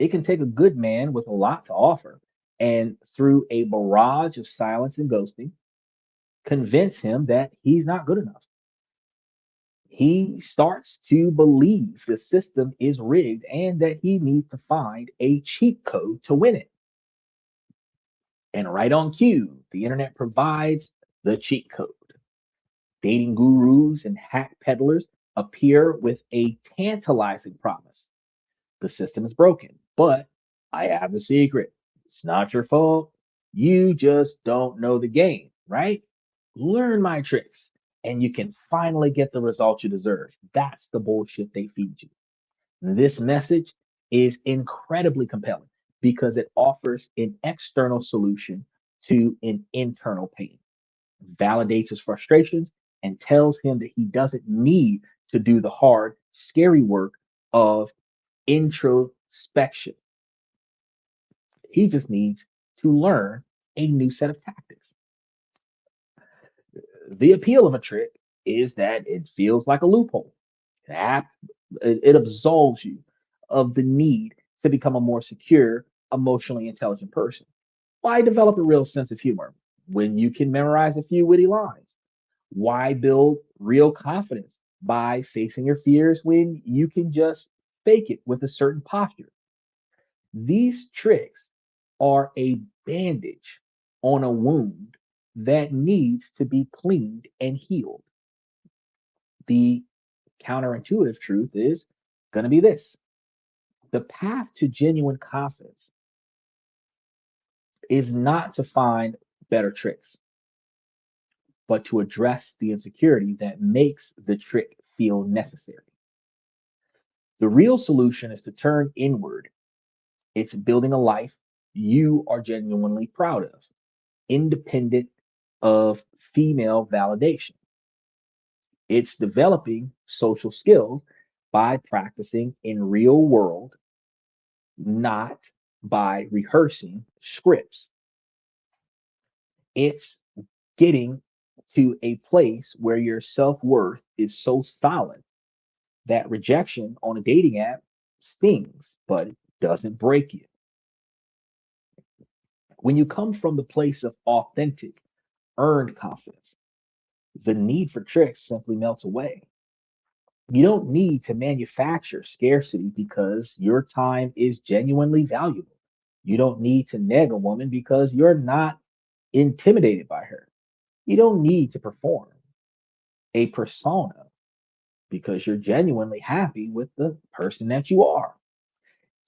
It can take a good man with a lot to offer and through a barrage of silence and ghosting, convince him that he's not good enough. He starts to believe the system is rigged and that he needs to find a cheat code to win it. And right on cue, the internet provides the cheat code. Dating gurus and hack peddlers appear with a tantalizing promise. The system is broken, but I have the secret. It's not your fault. You just don't know the game, right? Learn my tricks and you can finally get the results you deserve. That's the bullshit they feed you. This message is incredibly compelling because it offers an external solution to an internal pain, validates his frustrations, and tells him that he doesn't need to do the hard, scary work of introspection. He just needs to learn a new set of tactics. The appeal of a trick is that it feels like a loophole. That it absolves you of the need to become a more secure, emotionally intelligent person. Why develop a real sense of humor when you can memorize a few witty lines? Why build real confidence by facing your fears when you can just fake it with a certain posture? These tricks are a bandage on a wound that needs to be cleaned and healed. The counterintuitive truth is going to be this: the path to genuine confidence is not to find better tricks, but to address the insecurity that makes the trick feel necessary. The real solution is to turn inward. It's building a life you are genuinely proud of, independent of female validation. It's developing social skills by practicing in real world, not by rehearsing scripts. It's getting to a place where your self worth is so solid that rejection on a dating app stings, but it doesn't break you. When you come from the place of authentic, earned confidence, the need for tricks simply melts away. You don't need to manufacture scarcity because your time is genuinely valuable. You don't need to neg a woman because you're not intimidated by her. You don't need to perform a persona because you're genuinely happy with the person that you are.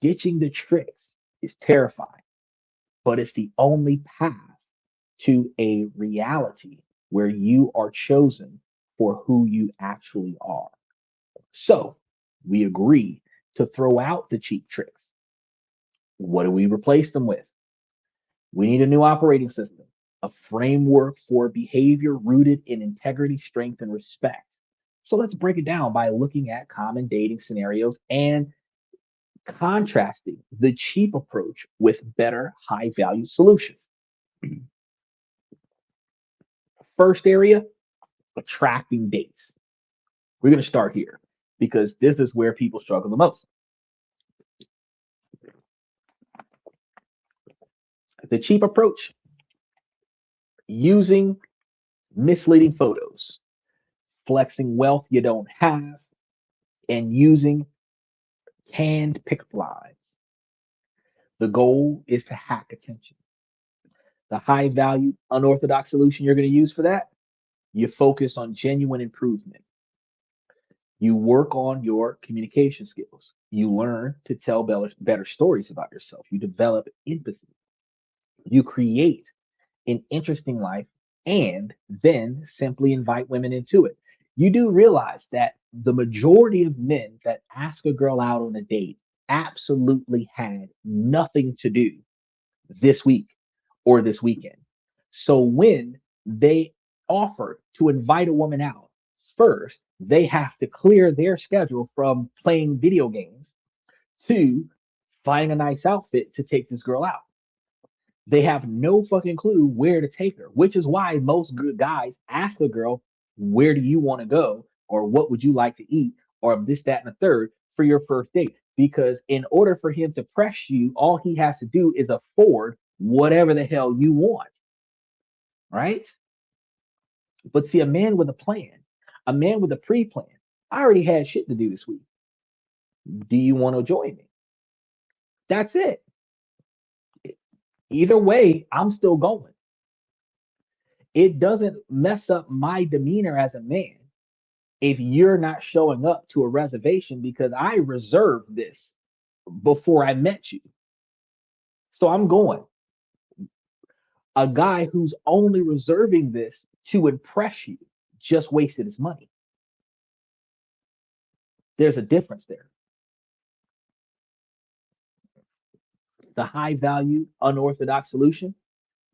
Ditching the tricks is terrifying, but it's the only path to a reality where you are chosen for who you actually are. So we agree to throw out the cheap tricks. What do we replace them with? We need a new operating system, a framework for behavior rooted in integrity, strength, and respect. So let's break it down by looking at common dating scenarios and contrasting the cheap approach with better high value solutions. First area, attracting dates. We're going to start here because this is where people struggle the most. The cheap approach, using misleading photos, flexing wealth you don't have, and using canned pickup lines. The goal is to hack attention. The high value, unorthodox solution you're going to use for that, you focus on genuine improvement. You work on your communication skills. You learn to tell better stories about yourself. You develop empathy. You create an interesting life and then simply invite women into it. You do realize that the majority of men that ask a girl out on a date absolutely had nothing to do this week or this weekend. So when they offer to invite a woman out, first, they have to clear their schedule from playing video games to finding a nice outfit to take this girl out. They have no fucking clue where to take her, which is why most good guys ask a girl, where do you want to go? Or what would you like to eat? Or this, that, and the third for your first date. Because in order for him to press you, all he has to do is afford whatever the hell you want, right? But see, a man with a plan, a man with a pre plan, I already had shit to do this week. Do you want to join me? That's it. Either way, I'm still going. It doesn't mess up my demeanor as a man if you're not showing up to a reservation because I reserved this before I met you. So I'm going. A guy who's only reserving this to impress you just wasted his money. There's a difference there. The high value, unorthodox solution,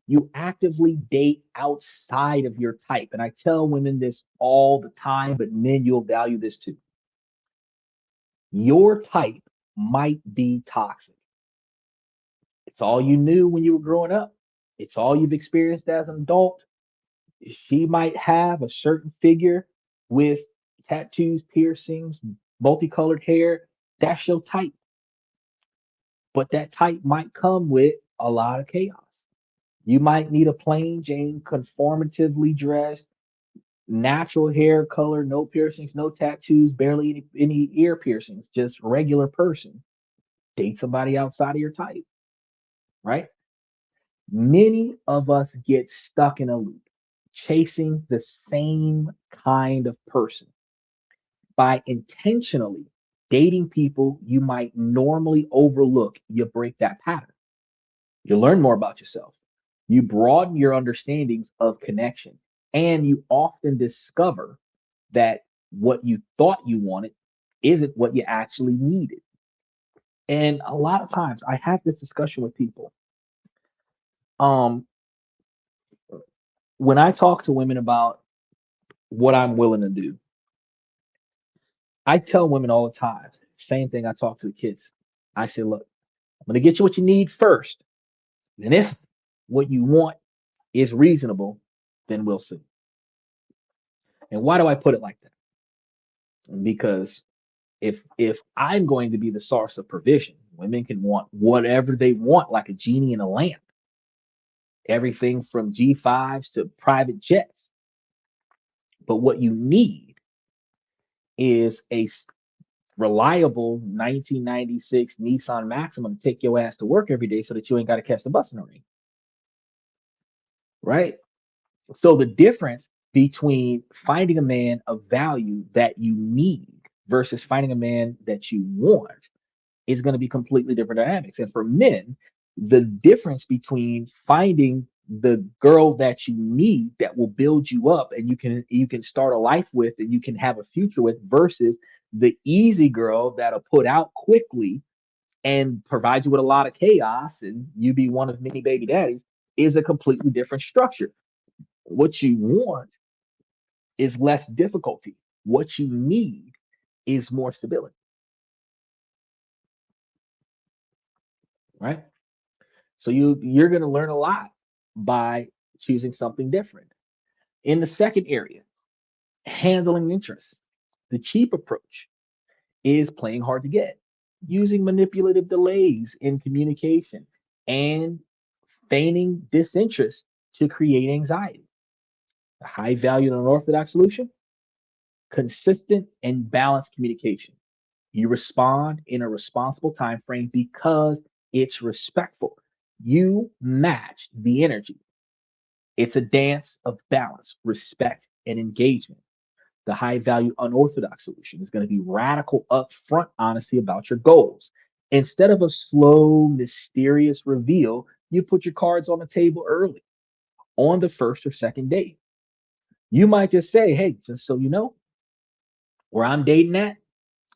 you actively date outside of your type. And I tell women this all the time, but men, you'll value this too. Your type might be toxic. It's all you knew when you were growing up. It's all you've experienced as an adult. She might have a certain figure with tattoos, piercings, multicolored hair. That's your type. But that type might come with a lot of chaos. You might need a plain Jane, conformatively dressed, Natural hair color, no piercings, no tattoos, barely any ear piercings, just regular person. Date somebody outside of your type, right? Many of us get stuck in a loop, chasing the same kind of person by intentionally dating people you might normally overlook. You break that pattern. You learn more about yourself. You broaden your understandings of connection, and you often discover that what you thought you wanted isn't what you actually needed. And a lot of times I have this discussion with people. Um, when I talk to women about what I'm willing to do, I tell women all the time, same thing I talk to the kids. I say, look, I'm going to get you what you need first. And if what you want is reasonable, then we'll see. And why do I put it like that? Because if I'm going to be the source of provision, women can want whatever they want, like a genie in a lamp, everything from G5s to private jets. But what you need is a reliable 1996 Nissan Maxima to take your ass to work every day so that you ain't got to catch the bus in the rain, right? So the difference between finding a man of value that you need versus finding a man that you want is going to be completely different dynamics. And for men, the difference between finding the girl that you need that will build you up and you can start a life with and you can have a future with versus the easy girl that'll put out quickly and provide you with a lot of chaos and you be one of many baby daddies is a completely different structure. What you want is less difficulty. What you need is more stability, right? So you're going to learn a lot by choosing something different. In the second area, handling interest. The cheap approach is playing hard to get, using manipulative delays in communication and feigning disinterest to create anxiety. The high value and unorthodox solution, consistent and balanced communication. You respond in a responsible time frame because it's respectful. You match the energy. It's a dance of balance, respect, and engagement. The high value unorthodox solution is going to be radical, upfront honesty about your goals. Instead of a slow, mysterious reveal, you put your cards on the table early on the first or second date. You might just say, hey, just so you know, where I'm dating at,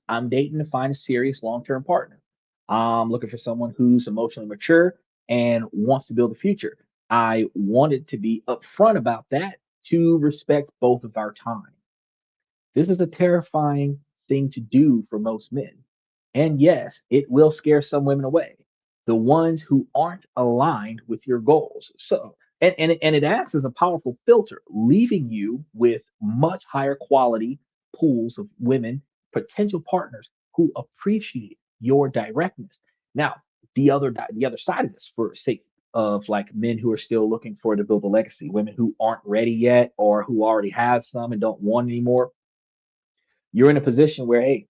I'm dating to find a serious long term partner. I'm looking for someone who's emotionally mature and wants to build a future. I wanted to be upfront about that to respect both of our time. This is a terrifying thing to do for most men. And yes, it will scare some women away, the ones who aren't aligned with your goals. So, and it acts as a powerful filter, leaving you with much higher quality pools of women, potential partners who appreciate your directness. Now, the other side of this, for sake of like men who are still looking for to build a legacy, women who aren't ready yet or who already have some and don't want anymore, you're in a position where, hey,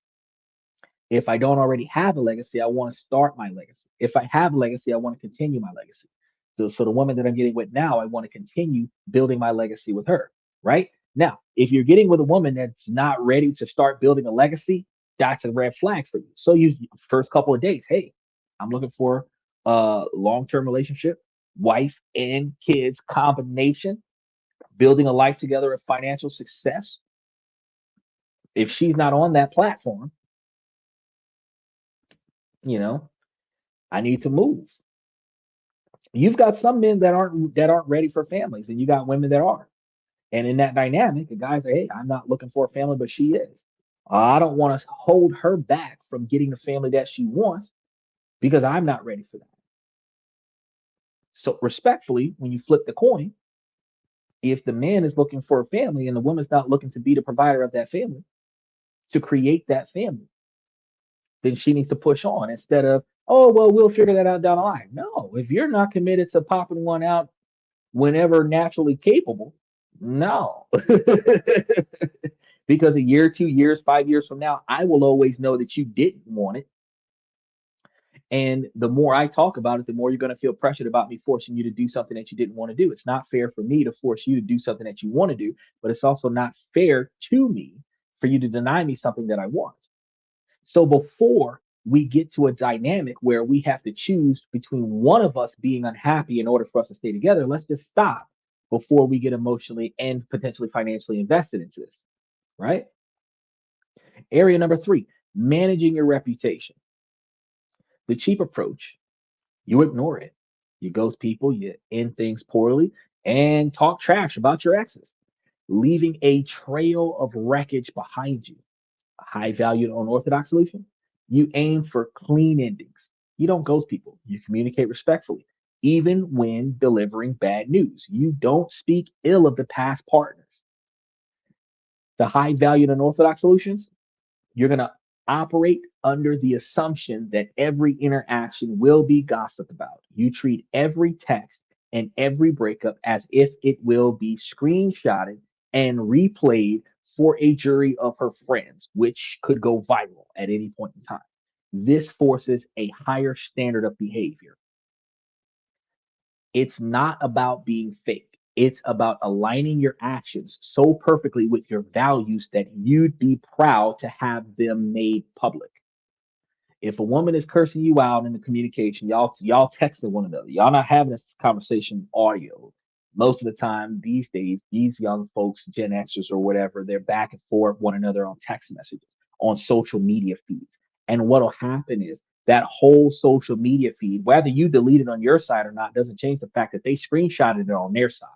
if I don't already have a legacy, I want to start my legacy. If I have a legacy, I want to continue my legacy. So the woman that I'm getting with now, I want to continue building my legacy with her. Right now, if you're getting with a woman that's not ready to start building a legacy, that's a red flag for you. So you first couple of days, hey, I'm looking for a long-term relationship, wife and kids combination, building a life together of financial success. If she's not on that platform, you know, I need to move. You've got some men that aren't ready for families, and you got women that are. And in that dynamic, the guys say, "Hey, I'm not looking for a family, but she is. I don't want to hold her back from getting the family that she wants because I'm not ready for that." So, respectfully, when you flip the coin, if the man is looking for a family and the woman's not looking to be the provider of that family, to create that family, then she needs to push on instead of, "Oh, well, we'll figure that out down the line." No, if you're not committed to popping one out whenever naturally capable, No. Because a year, 2 years, 5 years from now, I will always know that you didn't want it. And the more I talk about it, the more you're going to feel pressured about me forcing you to do something that you didn't want to do. It's not fair for me to force you to do something that you want to do, but it's also not fair to me for you to deny me something that I want. So before we get to a dynamic where we have to choose between one of us being unhappy in order for us to stay together, let's just stop before we get emotionally and potentially financially invested into this, right? Area number three, managing your reputation. The cheap approach, you ignore it. You ghost people, you end things poorly, and talk trash about your exes, leaving a trail of wreckage behind you. A high valued unorthodox solution, you aim for clean endings. You don't ghost people. You communicate respectfully, even when delivering bad news. You don't speak ill of the past partners. The high valued unorthodox solutions, you're going to operate under the assumption that every interaction will be gossiped about. You treat every text and every breakup as if it will be screenshotted and replayed for a jury of her friends, which could go viral at any point in time. This forces a higher standard of behavior. It's not about being fake. It's about aligning your actions so perfectly with your values that you'd be proud to have them made public. If a woman is cursing you out in the communication, y'all texting one another. Y'all not having this conversation audio. Most of the time these days, these young folks, Gen Xers or whatever, they're back and forth one another on text messages, on social media feeds. And what'll happen is that whole social media feed, whether you delete it on your side or not, doesn't change the fact that they screenshotted it on their side.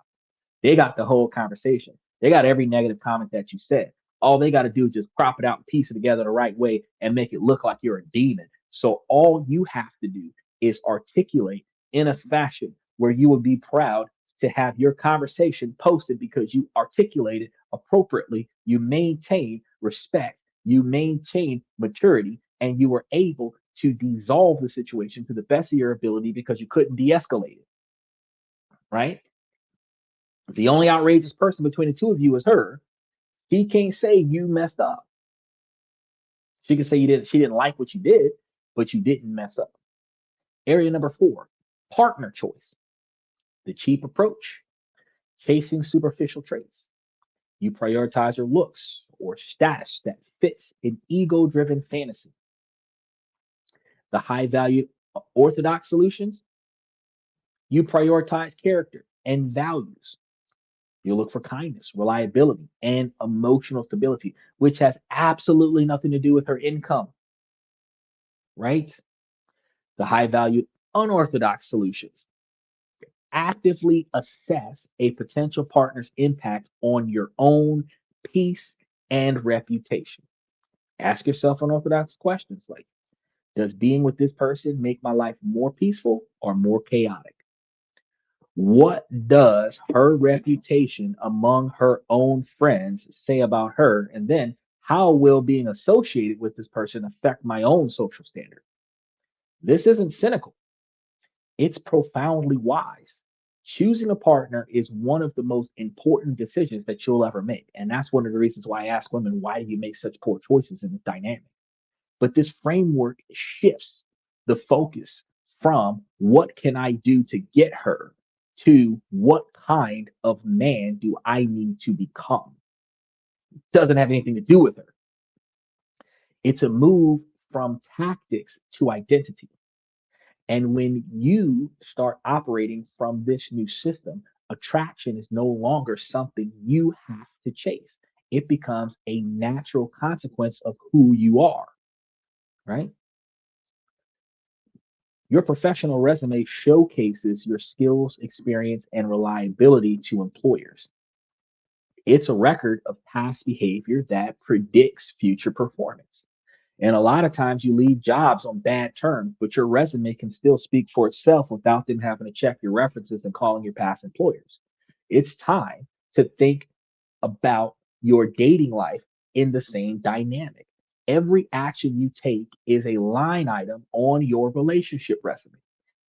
They got the whole conversation. They got every negative comment that you said. All they got to do is just crop it out and piece it together the right way and make it look like you're a demon. So all you have to do is articulate in a fashion where you would be proud to have your conversation posted because you articulated appropriately, you maintain respect, you maintain maturity, and you were able to dissolve the situation to the best of your ability because you couldn't de-escalate it, right? The only outrageous person between the two of you is her. She can't say you messed up. She can say she didn't like what you did, but you didn't mess up. Area number four, partner choice. The cheap approach, chasing superficial traits. You prioritize your looks or status that fits an ego-driven fantasy. The high value orthodox solutions, you prioritize character and values. You look for kindness, reliability, and emotional stability, which has absolutely nothing to do with her income, right? The high value unorthodox solutions. Actively assess a potential partner's impact on your own peace and reputation. Ask yourself unorthodox questions like, does being with this person make my life more peaceful or more chaotic? What does her reputation among her own friends say about her? And then how will being associated with this person affect my own social standard? This isn't cynical, it's profoundly wise. Choosing a partner is one of the most important decisions that you'll ever make. And that's one of the reasons why I ask women, why do you make such poor choices in this dynamic? But this framework shifts the focus from what can I do to get her to what kind of man do I need to become. Doesn't have anything to do with her. It's a move from tactics to identity. And when you start operating from this new system, attraction is no longer something you have to chase. It becomes a natural consequence of who you are, right? Your professional resume showcases your skills, experience, and reliability to employers. It's a record of past behavior that predicts future performance. And a lot of times you leave jobs on bad terms, but your resume can still speak for itself without them having to check your references and calling your past employers. It's time to think about your dating life in the same dynamic. Every action you take is a line item on your relationship resume.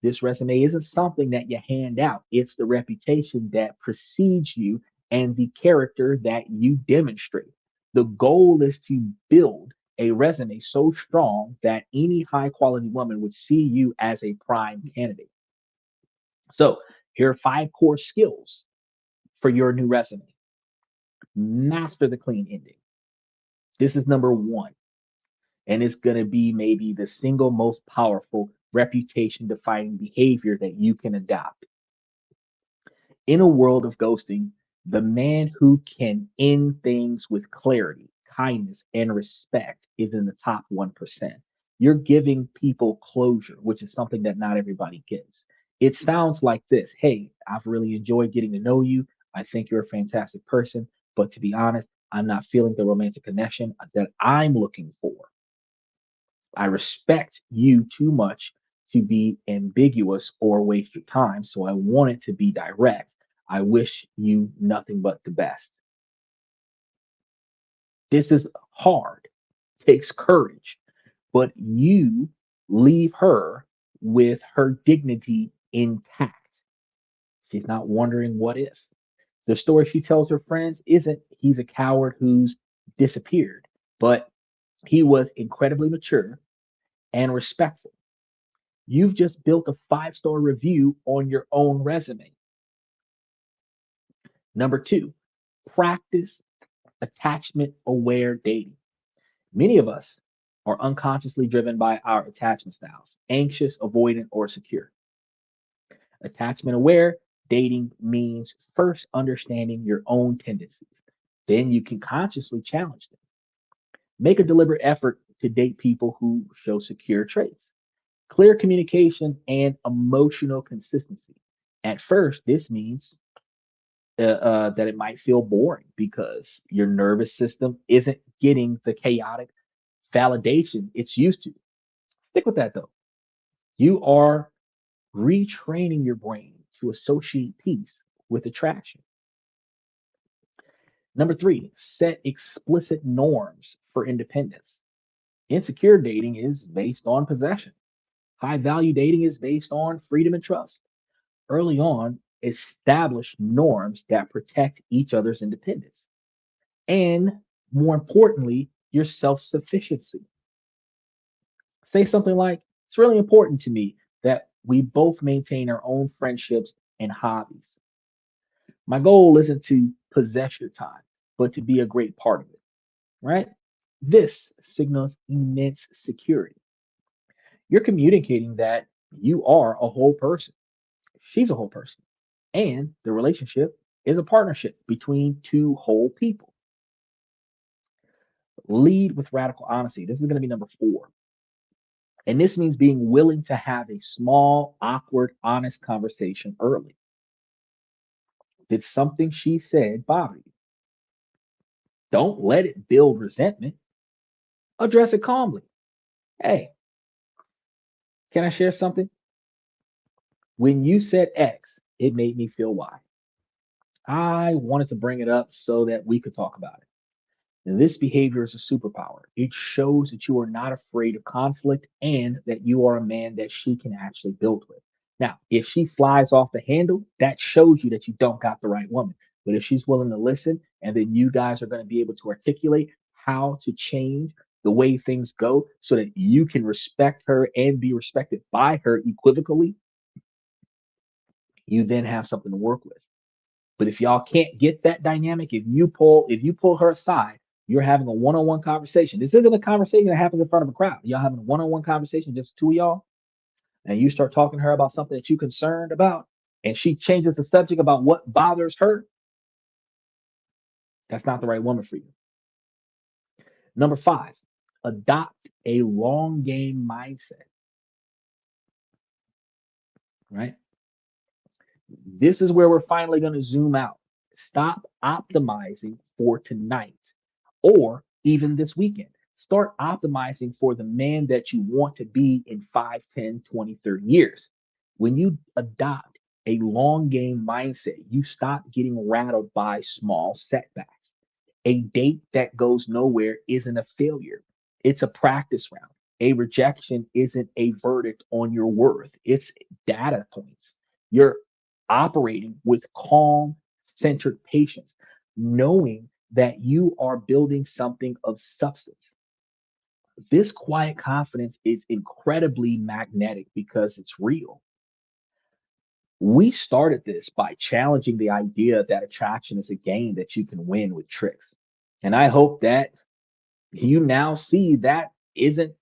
This resume isn't something that you hand out, it's the reputation that precedes you and the character that you demonstrate. The goal is to build a resume so strong that any high quality woman would see you as a prime candidate. So, here are five core skills for your new resume. Master the clean ending. This is number one, and it's going to be maybe the single most powerful reputation defining behavior that you can adopt. In a world of ghosting, the man who can end things with clarity, kindness, and respect is in the top 1%. You're giving people closure, which is something that not everybody gets. It sounds like this: Hey, I've really enjoyed getting to know you. I think you're a fantastic person. But to be honest, I'm not feeling the romantic connection that I'm looking for. I respect you too much to be ambiguous or waste your time, so I want it to be direct. I wish you nothing but the best. This is hard, takes courage, but you leave her with her dignity intact. She's not wondering what if. The story she tells her friends isn't he's a coward who's disappeared, but he was incredibly mature and respectful. You've just built a 5-star review on your own resume. Number two, practice attachment aware dating. Many of us are unconsciously driven by our attachment styles: anxious, avoidant, or secure. Attachment aware dating means first understanding your own tendencies. Then you can consciously challenge them. Make a deliberate effort to date people who show secure traits. Clear communication and emotional consistency. At first, this means that it might feel boring because your nervous system isn't getting the chaotic validation it's used to. Stick with that though. You are retraining your brain to associate peace with attraction. Number three, set explicit norms for independence. Insecure dating is based on possession. High value dating is based on freedom and trust. Early on, establish norms that protect each other's independence. And more importantly, your self sufficiency. Say something like, it's really important to me that we both maintain our own friendships and hobbies. My goal isn't to possess your time, but to be a great part of it, right? This signals immense security. You're communicating that you are a whole person. She's a whole person. And the relationship is a partnership between two whole people. Lead with radical honesty. This is going to be number four. And this means being willing to have a small, awkward, honest conversation early. Did something she said bother you? Don't let it build resentment. Address it calmly. Hey, can I share something? When you said X, it made me feel Y. I wanted to bring it up so that we could talk about it. And this behavior is a superpower. It shows that you are not afraid of conflict and that you are a man that she can actually build with. Now, if she flies off the handle, that shows you that you don't got the right woman. But if she's willing to listen, and then you guys are going to be able to articulate how to change the way things go so that you can respect her and be respected by her equivocally, you then have something to work with. But if y'all can't get that dynamic, if you pull her aside, you're having a one-on-one conversation. This isn't a conversation that happens in front of a crowd. Y'all having a one-on-one conversation, just two of y'all, and you start talking to her about something that you're concerned about, and she changes the subject about what bothers her. That's not the right woman for you. Number five, adopt a long game mindset. Right? This is where we're finally going to zoom out. Stop optimizing for tonight or even this weekend. Start optimizing for the man that you want to be in 5, 10, 20, 30 years. When you adopt a long game mindset, you stop getting rattled by small setbacks. A date that goes nowhere isn't a failure, it's a practice round. A rejection isn't a verdict on your worth, it's data points. You're operating with calm, centered patience. knowing that you are building something of substance. This quiet confidence is incredibly magnetic because it's real. We started this by challenging the idea that attraction is a game that you can win with tricks. And I hope that you now see that isn't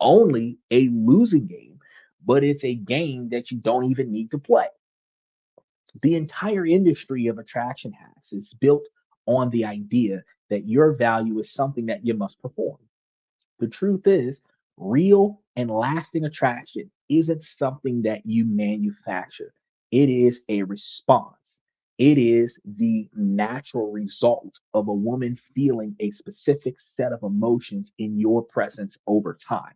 only a losing game, but it's a game that you don't even need to play. The entire industry of attraction hacks is built on the idea that your value is something that you must perform. The truth is, real and lasting attraction isn't something that you manufacture. It is a response. It is the natural result of a woman feeling a specific set of emotions in your presence over time: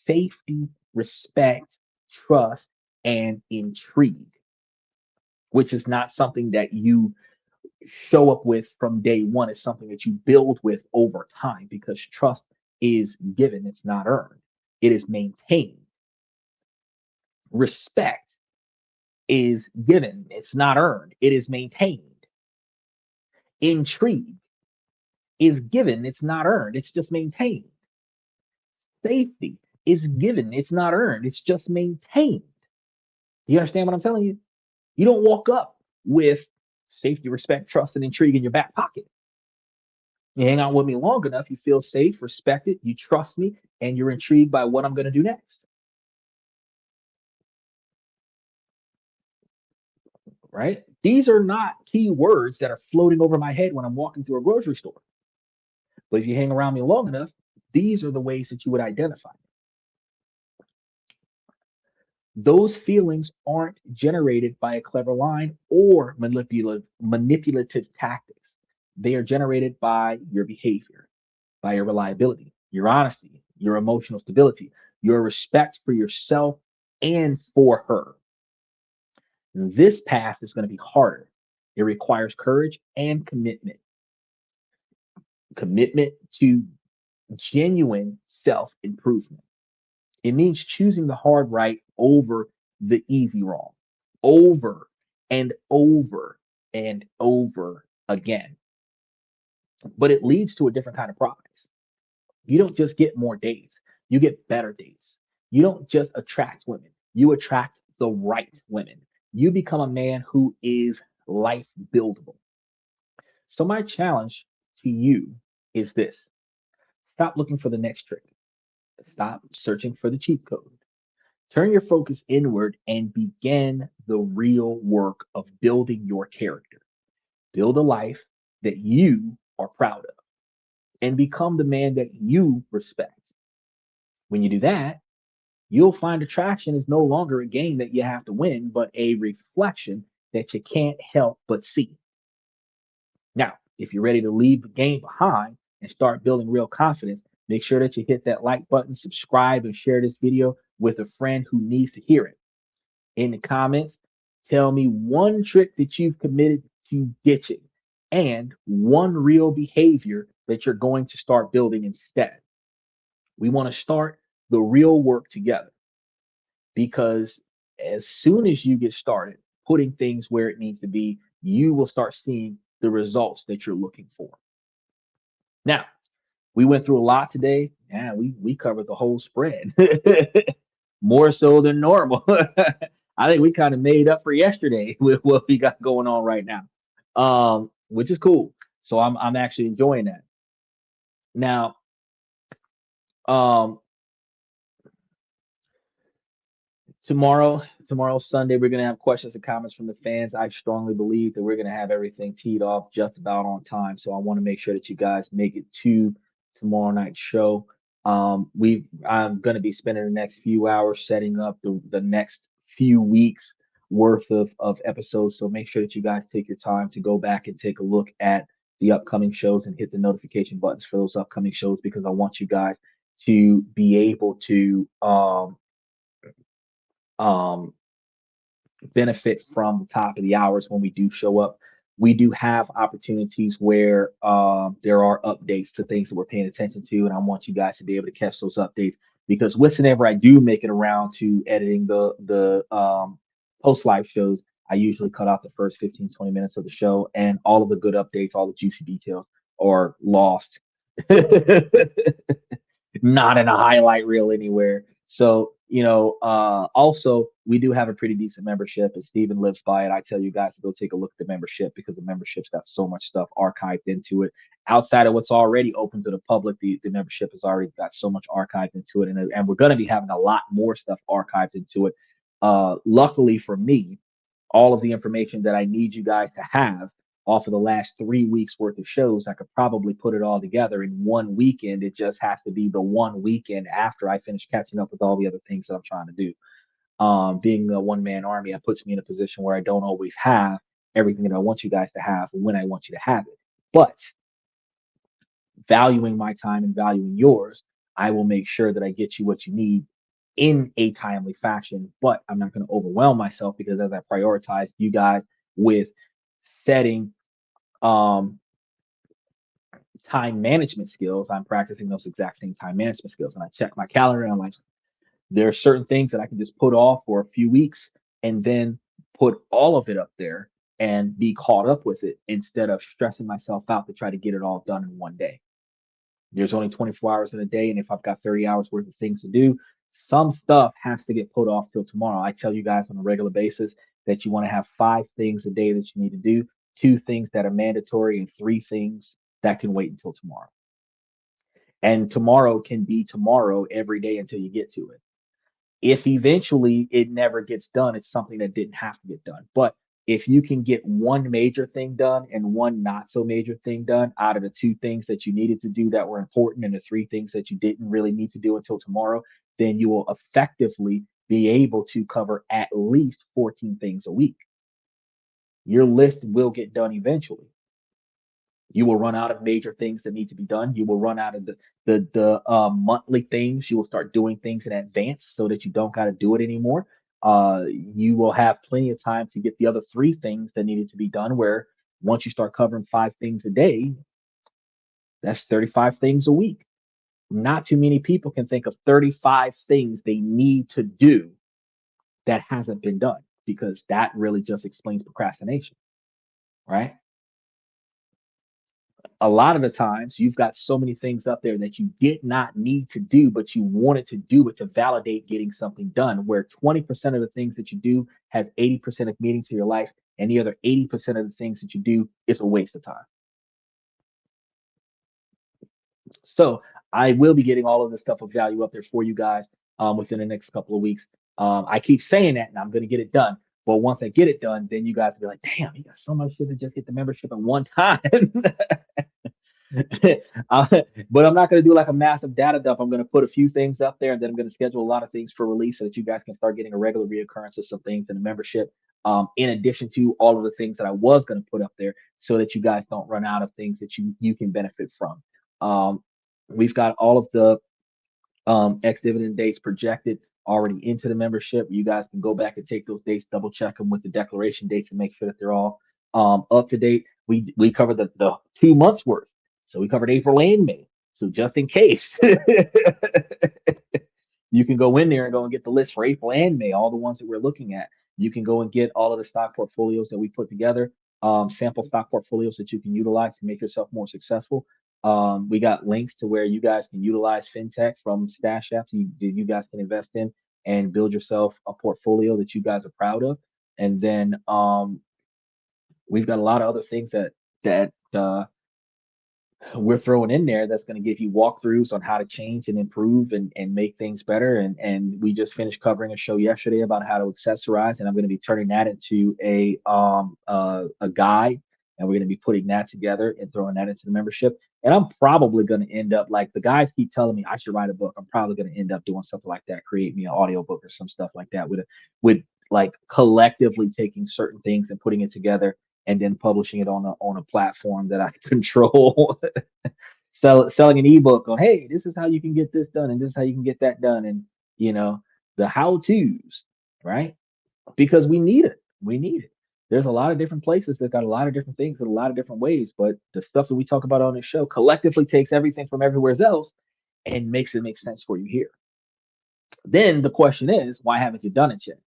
safety, respect, trust, and intrigue, which is not something that you show up with from day one. Is something that you build with over time because trust is given, it's not earned. It is maintained. Respect is given, it's not earned. It is maintained. Intrigue is given, it's not earned. It's just maintained. Safety is given, it's not earned. It's just maintained. You understand what I'm telling you? You don't walk up with safety, respect, trust, and intrigue in your back pocket. You hang out with me long enough, you feel safe, respected, you trust me, and you're intrigued by what I'm going to do next, right? These are not key words that are floating over my head when I'm walking through a grocery store. But if you hang around me long enough, these are the ways that you would identify. Those feelings aren't generated by a clever line or manipulative tactics. They are generated by your behavior, by your reliability, your honesty, your emotional stability, your respect for yourself and for her. This path is going to be harder. It requires courage and commitment to genuine self improvement. It means choosing the hard right over the easy wrong, over and over and over again. But it leads to a different kind of prize. You don't just get more dates, you get better dates. You don't just attract women, you attract the right women. You become a man who is life buildable. So, my challenge to you is this: stop looking for the next trick, stop searching for the cheat code. Turn your focus inward and begin the real work of building your character. Build a life that you are proud of and become the man that you respect. When you do that, you'll find attraction is no longer a game that you have to win, but a reflection that you can't help but see. Now, if you're ready to leave the game behind and start building real confidence, make sure that you hit that like button, subscribe, and share this video with a friend who needs to hear it. In the comments, tell me one trick that you've committed to ditching and one real behavior that you're going to start building instead. We want to start the real work together because as soon as you get started putting things where it needs to be, you will start seeing the results that you're looking for. Now, we went through a lot today. Yeah, we covered the whole spread, more so than normal. I think we kind of made up for yesterday with what we got going on right now, which is cool. So I'm actually enjoying that. Now, um, tomorrow's Sunday, we're gonna have questions and comments from the fans. I strongly believe that we're gonna have everything teed off just about on time. So I want to make sure that you guys make it to tomorrow night's show. I'm gonna be spending the next few hours setting up the next few weeks worth of episodes. So make sure that you guys take your time to go back and take a look at the upcoming shows and hit the notification buttons for those upcoming shows because I want you guys to be able to um, benefit from the top of the hours when we do show up. We do have opportunities where there are updates to things that we're paying attention to, and I want you guys to be able to catch those updates because whenever I do make it around to editing the post live shows, I usually cut out the first 15, 20 minutes of the show, and all of the good updates, all the juicy details are lost. Not in a highlight reel anywhere. So, also we do have a pretty decent membership. If Steven lives by it, I tell you guys to go take a look at the membership because the membership's got so much stuff archived into it. Outside of what's already open to the public, the membership has already got so much archived into it. And we're going to be having a lot more stuff archived into it. Luckily for me, all of the information that I need you guys to have off of the last 3 weeks worth of shows, I could probably put it all together in one weekend. It just has to be the one weekend after I finish catching up with all the other things that I'm trying to do. Being a one man army, it puts me in a position where I don't always have everything that I want you guys to have when I want you to have it. But valuing my time and valuing yours, I will make sure that I get you what you need in a timely fashion. But I'm not going to overwhelm myself because as I prioritize you guys with setting um, time management skills, I'm practicing those exact same time management skills. And I check my calendar and I'm like, there are certain things that I can just put off for a few weeks and then put all of it up there and be caught up with it instead of stressing myself out to try to get it all done in one day. There's only 24 hours in a day, and if I've got 30 hours worth of things to do, some stuff has to get put off till tomorrow. I tell you guys on a regular basis that you want to have 5 things a day that you need to do, 2 things that are mandatory, and 3 things that can wait until tomorrow. And tomorrow can be tomorrow every day until you get to it. If eventually it never gets done, it's something that didn't have to get done. But if you can get one major thing done and one not so major thing done out of the 2 things that you needed to do that were important and the 3 things that you didn't really need to do until tomorrow, then you will effectively be able to cover at least 14 things a week. Your list will get done eventually. You will run out of major things that need to be done. You will run out of the monthly things. You will start doing things in advance so that you don't got to do it anymore. You will have plenty of time to get the other 3 things that needed to be done. Where once you start covering 5 things a day, that's 35 things a week. Not too many people can think of 35 things they need to do that hasn't been done because that really just explains procrastination, right? A lot of the times you've got so many things up there that you did not need to do, but you wanted to do it to validate getting something done. Where 20% of the things that you do has 80% of meaning to your life, and the other 80% of the things that you do is a waste of time. So I will be getting all of this stuff of value up there for you guys within the next couple of weeks. I keep saying that, and I'm going to get it done. But once I get it done, then you guys will be like, "Damn, you got so much shit to just get the membership at one time." uh, but I'm not going to do like a massive data dump. I'm going to put a few things up there, and then I'm going to schedule a lot of things for release so that you guys can start getting a regular reoccurrence of some things in the membership. In addition to all of the things that I was going to put up there, so that you guys don't run out of things that you can benefit from. Um, we've got all of the ex dividend dates projected already into the membership. You guys can go back and take those dates, double check them with the declaration dates, and make sure that they're all up to date. We covered the 2 months worth, so we covered April and May. So just in case, you can go in there and go and get the list for April and May, all the ones that we're looking at. You can go and get all of the stock portfolios that we put together, sample stock portfolios that you can utilize to make yourself more successful. We got links to where you guys can utilize fintech from Stash Apps you guys can invest in and build yourself a portfolio that you guys are proud of. And then we've got a lot of other things that we're throwing in there that's going to give you walkthroughs on how to change and improve and make things better. And we just finished covering a show yesterday about how to accessorize, and I'm going to be turning that into a guide, and we're going to be putting that together and throwing that into the membership. And I'm probably going to end up like the guys keep telling me I should write a book. I'm probably going to end up doing something like that, create me an audio book or some stuff like that with like collectively taking certain things and putting it together and then publishing it on a platform that I control. Selling an ebook on, hey, this is how you can get this done and this is how you can get that done, and you know the how tos, right? Because we need it. We need it. There's a lot of different places that got a lot of different things in a lot of different ways, but the stuff that we talk about on this show collectively takes everything from everywhere else and makes it make sense for you here. Then the question is, why haven't you done it yet?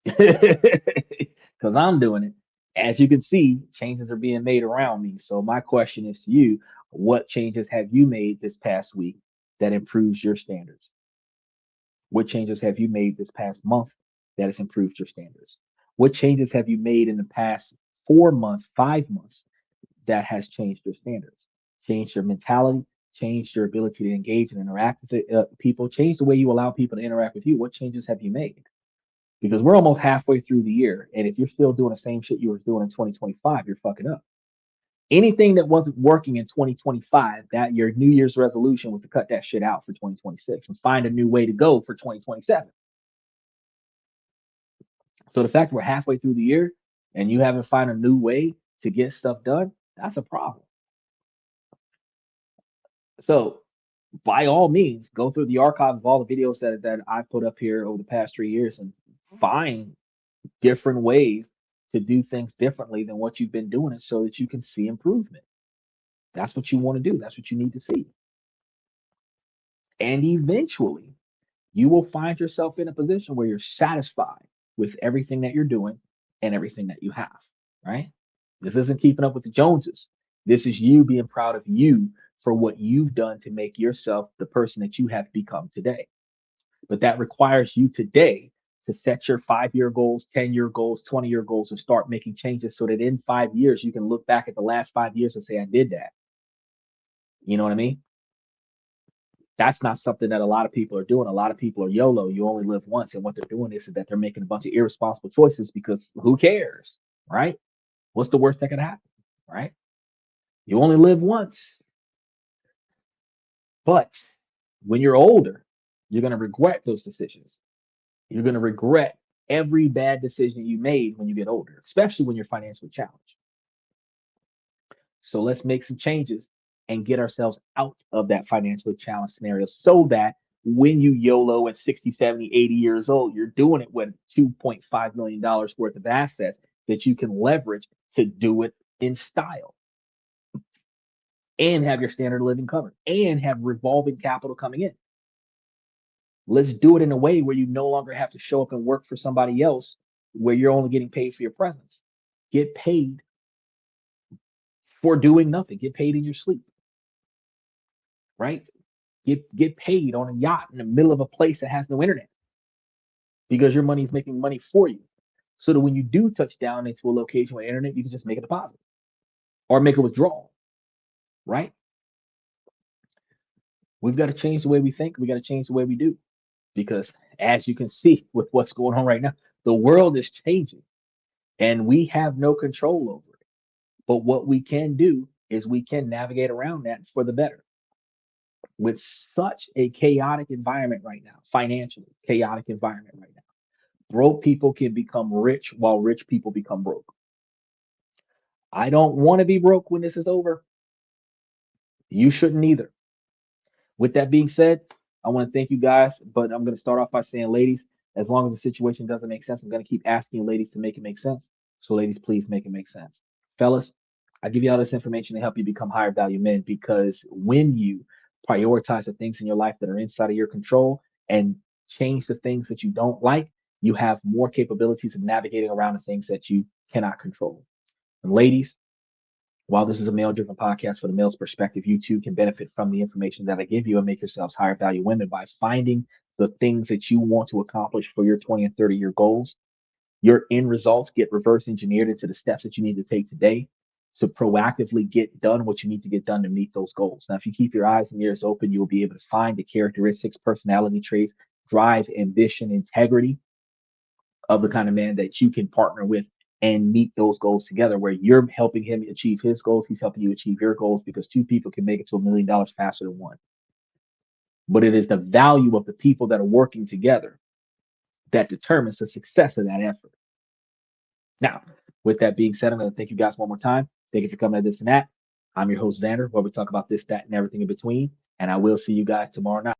because I'm doing it. As you can see, changes are being made around me. So my question is to you: what changes have you made this past week that improves your standards? What changes have you made this past month that has improved your standards? What changes have you made in the past 4 months, 5 months that has changed your standards, changed your mentality, changed your ability to engage and interact with people, changed the way you allow people to interact with you? What changes have you made? Because we're almost halfway through the year, and if you're still doing the same shit you were doing in 2025, you're fucking up. Anything that wasn't working in 2025, that your New Year's resolution was to cut that shit out for 2026 and find a new way to go for 2027. So the fact we're halfway through the year and you haven't found a new way to get stuff done, that's a problem. So by all means, go through the archive of all the videos that I put up here over the past 3 years and find different ways to do things differently than what you've been doing it so that you can see improvement. That's what you want to do. That's what you need to see. And eventually, you will find yourself in a position where you're satisfied with everything that you're doing and everything that you have, right? This isn't keeping up with the Joneses. This is you being proud of you for what you've done to make yourself the person that you have become today. But that requires you today to set your 5 year goals, 10 year goals, 20 year goals, and start making changes so that in 5 years, you can look back at the last 5 years and say, I did that. You know what I mean? That's not something that a lot of people are doing. A lot of people are YOLO. You only live once. And what they're doing is that they're making a bunch of irresponsible choices because who cares? Right? What's the worst that could happen? Right? You only live once. But when you're older, you're going to regret those decisions. You're going to regret every bad decision you made when you get older, especially when you're financially challenged. So let's make some changes and get ourselves out of that financially challenged scenario so that when you YOLO at 60, 70, 80 years old, you're doing it with $2.5 million worth of assets that you can leverage to do it in style and have your standard of living covered and have revolving capital coming in. Let's do it in a way where you no longer have to show up and work for somebody else where you're only getting paid for your presence. Get paid for doing nothing. Get paid in your sleep, right? Get paid on a yacht in the middle of a place that has no internet because your money is making money for you. So that when you do touch down into a location with internet, you can just make a deposit or make a withdrawal, right? We've got to change the way we think. We got to change the way we do because as you can see with what's going on right now, the world is changing and we have no control over it. But what we can do is we can navigate around that for the better. With such a chaotic environment right now, financially chaotic environment right now, broke people can become rich while rich people become broke. I don't want to be broke when this is over. You shouldn't either. With that being said, I want to thank you guys, but I'm going to start off by saying, ladies, as long as the situation doesn't make sense, I'm going to keep asking you ladies to make it make sense. So, ladies, please make it make sense. Fellas, I give you all this information to help you become higher value men because when you prioritize the things in your life that are inside of your control and change the things that you don't like, you have more capabilities of navigating around the things that you cannot control. And ladies, while this is a male driven podcast for the male's perspective, you too can benefit from the information that I give you and make yourselves higher value women by finding the things that you want to accomplish for your 20 and 30-year goals. Your end results get reverse engineered into the steps that you need to take today to proactively get done what you need to get done to meet those goals. Now, if you keep your eyes and ears open, you will be able to find the characteristics, personality traits, drive, ambition, integrity of the kind of man that you can partner with and meet those goals together where you're helping him achieve his goals, he's helping you achieve your goals because two people can make it to $1 million faster than one. But it is the value of the people that are working together that determines the success of that effort. Now, with that being said, I'm going to thank you guys one more time. Thank you for coming to this and that. I'm your host, Vander, where we talk about this, that, and everything in between. And I will see you guys tomorrow night.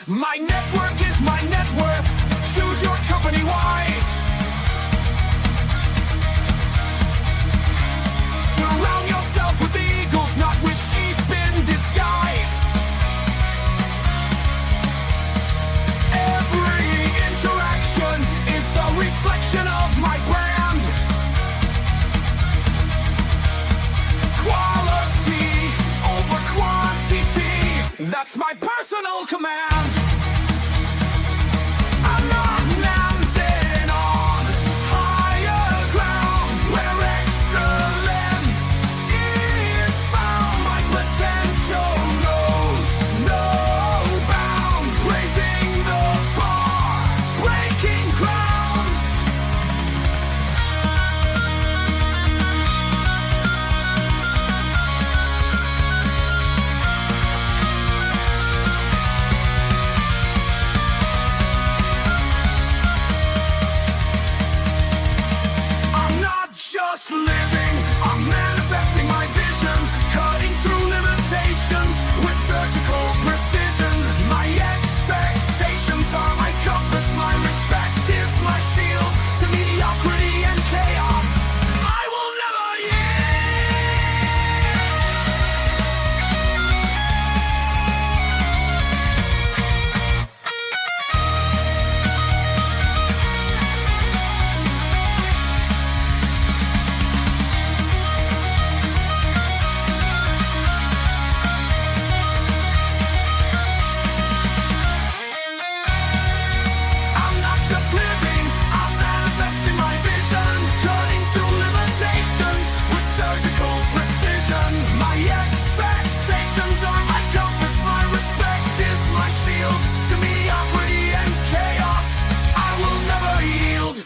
My network is my net worth. Choose your company wise. Surround yourself with eagles, not with sheep in disguise. Every interaction is a reflection of my brand. Quality over quantity, that's my personal command. I'm not landing on higher ground where excellence is found. My potential knows no bounds, raising the bar, breaking ground. I'm not just living, I'm manifesting my vision, cutting through limitations with surgical precision. My expectations are my compass, my respect is my shield to mediocrity and chaos. I will never I'm not just living, I'm manifesting my vision, cutting through limitations with surgical precision. My expectations are my compass, my respect is my shield to mediocrity and chaos. I will never yield.